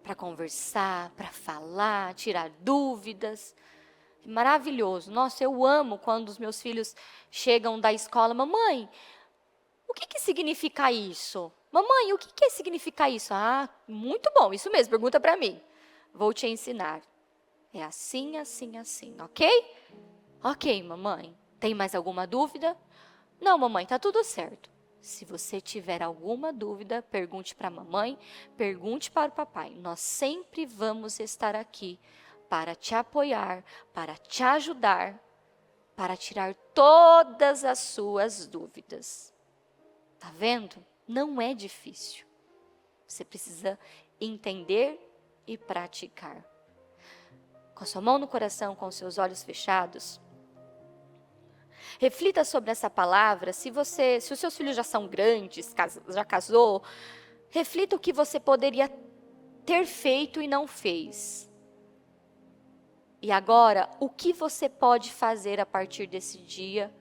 para conversar, para falar, tirar dúvidas. Maravilhoso. Nossa, eu amo quando os meus filhos chegam da escola. Mamãe, o que significa isso? Mamãe, o que significa isso? Muito bom, isso mesmo, pergunta para mim. Vou te ensinar. É assim, assim, assim, ok? Ok, mamãe. Tem mais alguma dúvida? Não, mamãe, tá tudo certo. Se você tiver alguma dúvida, pergunte para a mamãe, pergunte para o papai. Nós sempre vamos estar aqui para te apoiar, para te ajudar, para tirar todas as suas dúvidas. Tá vendo? Não é difícil. Você precisa entender e praticar. Com a sua mão no coração, com os seus olhos fechados, Reflita sobre essa palavra. Se os seus filhos já são grandes, já casou, reflita o que você poderia ter feito e não fez. E agora, o que você pode fazer a partir desse dia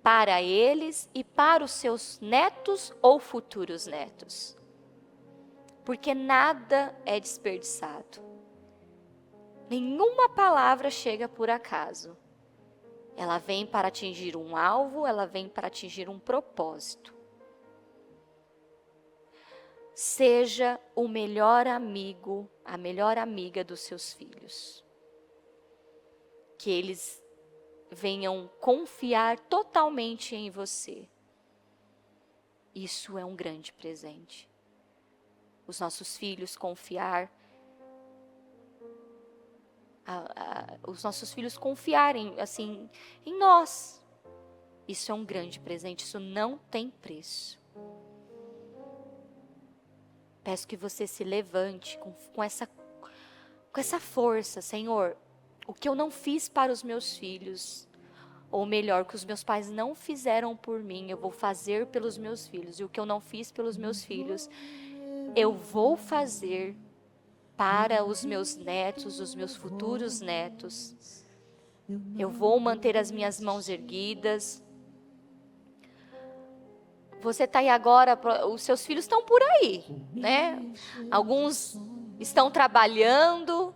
para eles e para os seus netos ou futuros netos? Porque nada é desperdiçado. Nenhuma palavra chega por acaso. Ela vem para atingir um alvo, ela vem para atingir um propósito. Seja o melhor amigo, a melhor amiga dos seus filhos. Que eles venham confiar totalmente em você. Isso é um grande presente. Os nossos filhos os nossos filhos confiarem assim em nós. Isso é um grande presente, isso não tem preço. Peço que você se levante com essa força, Senhor. O que eu não fiz para os meus filhos, ou melhor, o que os meus pais não fizeram por mim, eu vou fazer pelos meus filhos. E o que eu não fiz pelos meus filhos, eu vou fazer para os meus netos, os meus futuros netos. Eu vou manter as minhas mãos erguidas. Você está aí agora, os seus filhos estão por aí, né? Alguns estão trabalhando,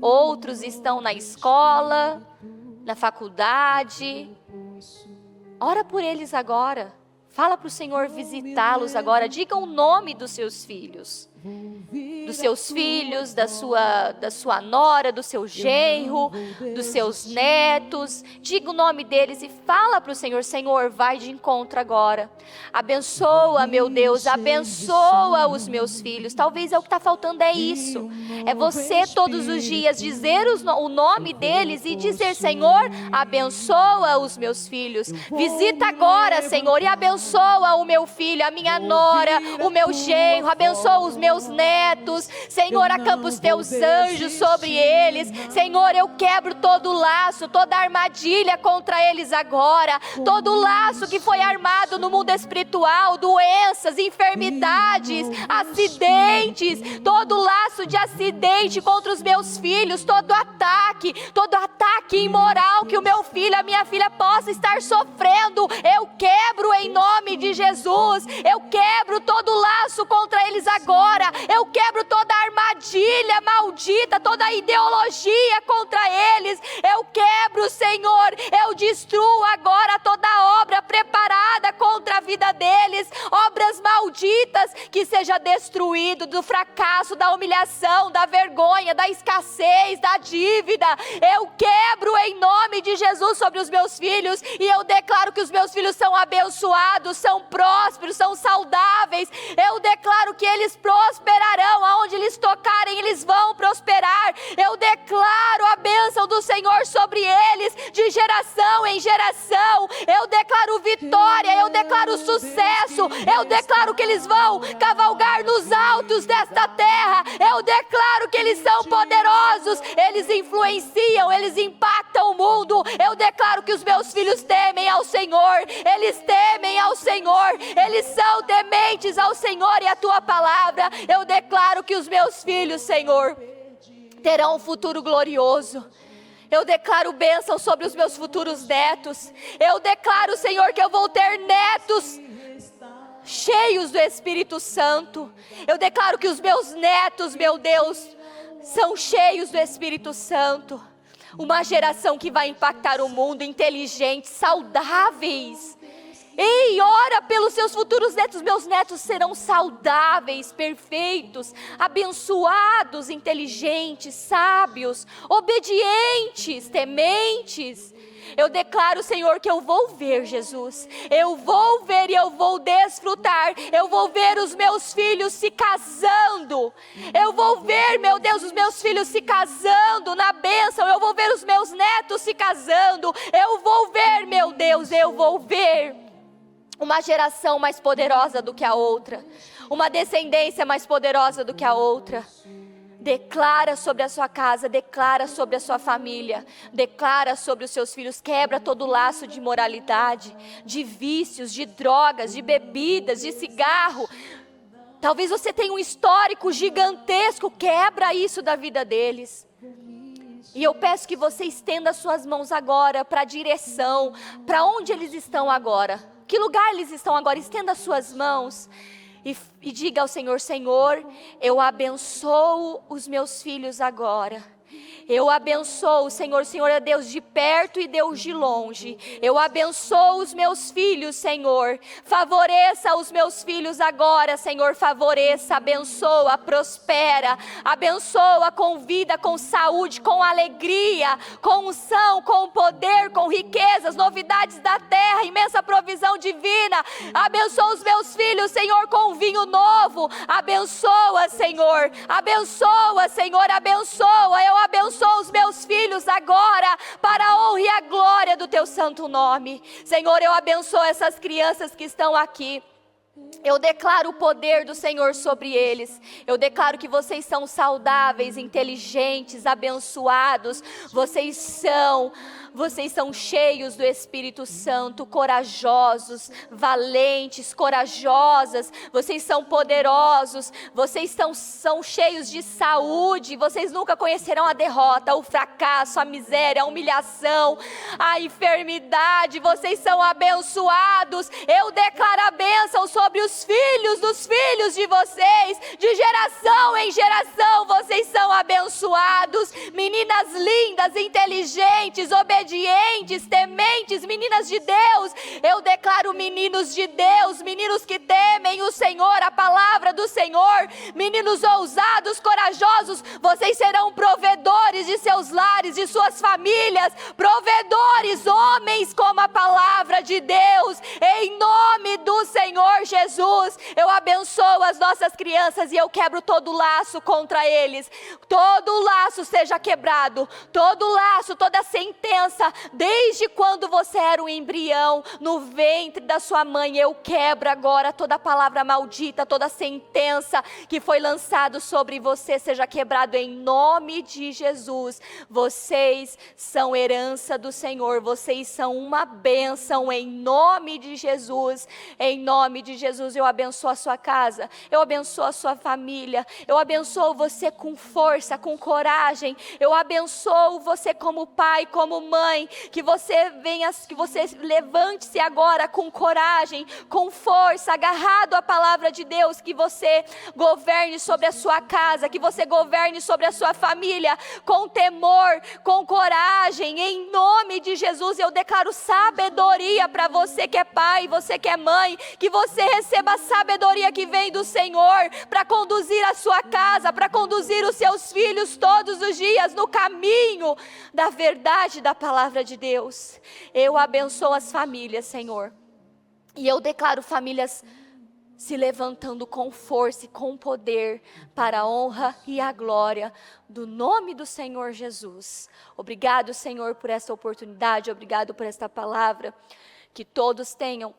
outros estão na escola, na faculdade. Ora por eles agora. Fala para o Senhor visitá-los agora. Diga o nome dos seus filhos. Dos seus filhos, da sua nora, do seu genro, dos seus netos. Diga o nome deles e fala para o Senhor: Senhor, vai de encontro agora. Abençoa, meu Deus, abençoa os meus filhos. Talvez é o que está faltando, é isso. É você todos os dias dizer o nome deles e dizer: Senhor, abençoa os meus filhos. Visita agora, Senhor, e abençoa o meu filho, a minha nora, o meu genro. Abençoa os meus netos. Senhor, acampa os teus anjos sobre eles. Senhor, eu quebro todo laço, toda armadilha contra eles agora. Todo laço que foi armado no mundo espiritual, doenças, enfermidades, acidentes, todo laço de acidente contra os meus filhos, todo ataque imoral que o meu filho, a minha filha possa estar sofrendo, eu quebro em nome de Jesus. Eu quebro todo laço contra eles agora. Eu quebro toda armadilha maldita, toda ideologia contra eles. Eu quebro, Senhor. Eu destruo agora toda obra preparada contra a vida deles. Obras malditas, que seja destruído do fracasso, da humilhação, da vergonha, da escassez, da dívida. Eu quebro em nome de Jesus sobre os meus filhos. E eu declaro que os meus filhos são abençoados, são prósperos, são saudáveis. Eu declaro que eles prosperarão, aonde eles tocarem, eles vão prosperar. Eu declaro a bênção do Senhor sobre eles, de geração em geração. Eu declaro vitória, eu declaro sucesso. Eu declaro que eles vão cavalgar nos altos desta terra. Eu declaro que eles são poderosos, eles influenciam, eles impactam o mundo. Eu declaro que os meus filhos temem ao Senhor, eles temem ao Senhor, eles são tementes ao Senhor e à tua palavra. Eu declaro que os meus filhos, Senhor, terão um futuro glorioso. Eu declaro bênção sobre os meus futuros netos. Eu declaro, Senhor, que eu vou ter netos cheios do Espírito Santo. Eu declaro que os meus netos, meu Deus, são cheios do Espírito Santo. Uma geração que vai impactar o mundo, inteligentes, saudáveis. Ei, ora pelos seus futuros netos. Meus netos serão saudáveis, perfeitos, abençoados, inteligentes, sábios, obedientes, tementes. Eu declaro, Senhor, que eu vou ver, Jesus. Eu vou ver e eu vou desfrutar. Eu vou ver os meus filhos se casando. Eu vou ver, meu Deus, os meus filhos se casando na bênção. Eu vou ver os meus netos se casando. Eu vou ver, meu Deus, eu vou ver uma geração mais poderosa do que a outra. Uma descendência mais poderosa do que a outra. Declara sobre a sua casa, declara sobre a sua família, declara sobre os seus filhos. Quebra todo laço de imoralidade, de vícios, de drogas, de bebidas, de cigarro. Talvez você tenha um histórico gigantesco, quebra isso da vida deles. E eu peço que você estenda suas mãos agora para a direção, para onde eles estão agora. Que lugar eles estão agora? Estenda suas mãos e diga ao Senhor: Senhor, eu abençoo os meus filhos agora. Eu abençoo, Senhor. O Senhor é Deus de perto e Deus de longe. Eu abençoo os meus filhos, Senhor. Favoreça os meus filhos agora, Senhor. Favoreça, abençoa, prospera. Abençoa com vida, com saúde, com alegria, com unção, com poder, com riquezas, novidades da terra, imensa provisão divina. Abençoa os meus filhos, Senhor, com vinho novo. Abençoa, Senhor. Abençoa, Senhor. Abençoa. Eu abençoo os meus filhos agora, para a honra e a glória do teu santo nome. Senhor, eu abençoo essas crianças que estão aqui. Eu declaro o poder do Senhor sobre eles. Eu declaro que vocês são saudáveis, inteligentes, abençoados. Vocês são cheios do Espírito Santo, corajosos, valentes, corajosas. Vocês são poderosos. Vocês são cheios de saúde. Vocês nunca conhecerão a derrota, o fracasso, a miséria, a humilhação, a enfermidade. Vocês são abençoados. Eu declaro a bênção sobre os filhos dos filhos de vocês, de geração em geração. Vocês são abençoados. Meninas lindas, inteligentes, obedientes, tementes, meninas de Deus. Eu declaro meninos de Deus, meninos que temem o Senhor, a palavra do Senhor, meninos ousados, corajosos. Vocês serão provedores de seus lares, de suas famílias, provedores, homens como a palavra de Deus, em nome do Senhor Jesus. Eu abençoo as nossas crianças e eu quebro todo laço contra eles. Todo laço seja quebrado, todo laço, toda sentença, desde quando você era um embrião no ventre da sua mãe, eu quebro agora toda palavra maldita, toda sentença que foi lançado sobre você, seja quebrado em nome de Jesus. Vocês são herança do Senhor, vocês são uma bênção em nome de Jesus. Em nome de Jesus, eu abençoo a sua casa, eu abençoo a sua família, eu abençoo você com força, com coragem. Eu abençoo você como pai, como mãe, que você venha, que você levante-se agora com coragem, com força, agarrado à palavra de Deus, que você governe sobre a sua casa, que você governe sobre a sua família, com temor, com coragem, em nome de Jesus. Eu declaro sabedoria para você que é pai, você que é mãe, que você receba a sabedoria que vem do Senhor, para conduzir a sua casa, para conduzir os seus filhos todos os dias no caminho da verdade da palavra de Deus. Eu abençoo as famílias, Senhor, e eu declaro famílias se levantando com força e com poder para a honra e a glória do nome do Senhor Jesus. Obrigado, Senhor, por esta oportunidade, obrigado por esta palavra. Que todos tenham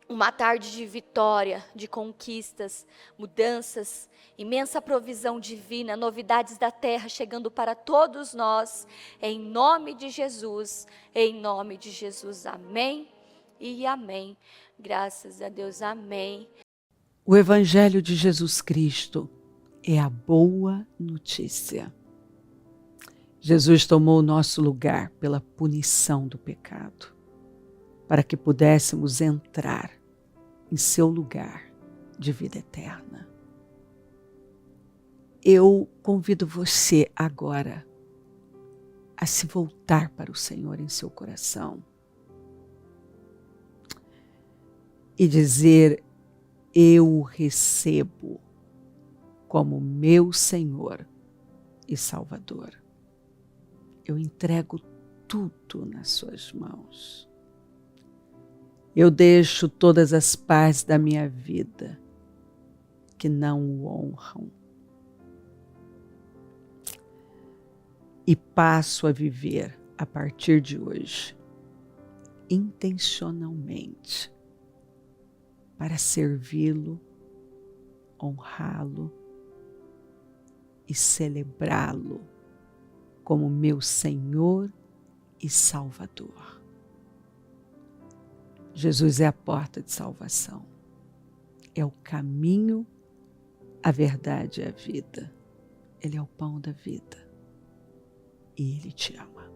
uma tarde de vitória, de conquistas, mudanças, imensa provisão divina, novidades da terra chegando para todos nós, em nome de Jesus, em nome de Jesus, amém e amém. Graças a Deus, amém. O Evangelho de Jesus Cristo é a boa notícia. Jesus tomou o nosso lugar pela punição do pecado, para que pudéssemos entrar em seu lugar de vida eterna. Eu convido você agora a se voltar para o Senhor em seu coração e dizer: eu o recebo como meu Senhor e Salvador. Eu entrego tudo nas suas mãos. Eu deixo todas as partes da minha vida que não o honram e passo a viver a partir de hoje intencionalmente para servi-lo, honrá-lo e celebrá-lo como meu Senhor e Salvador. Jesus é a porta de salvação, é o caminho, a verdade e a vida. Ele é o pão da vida e Ele te ama.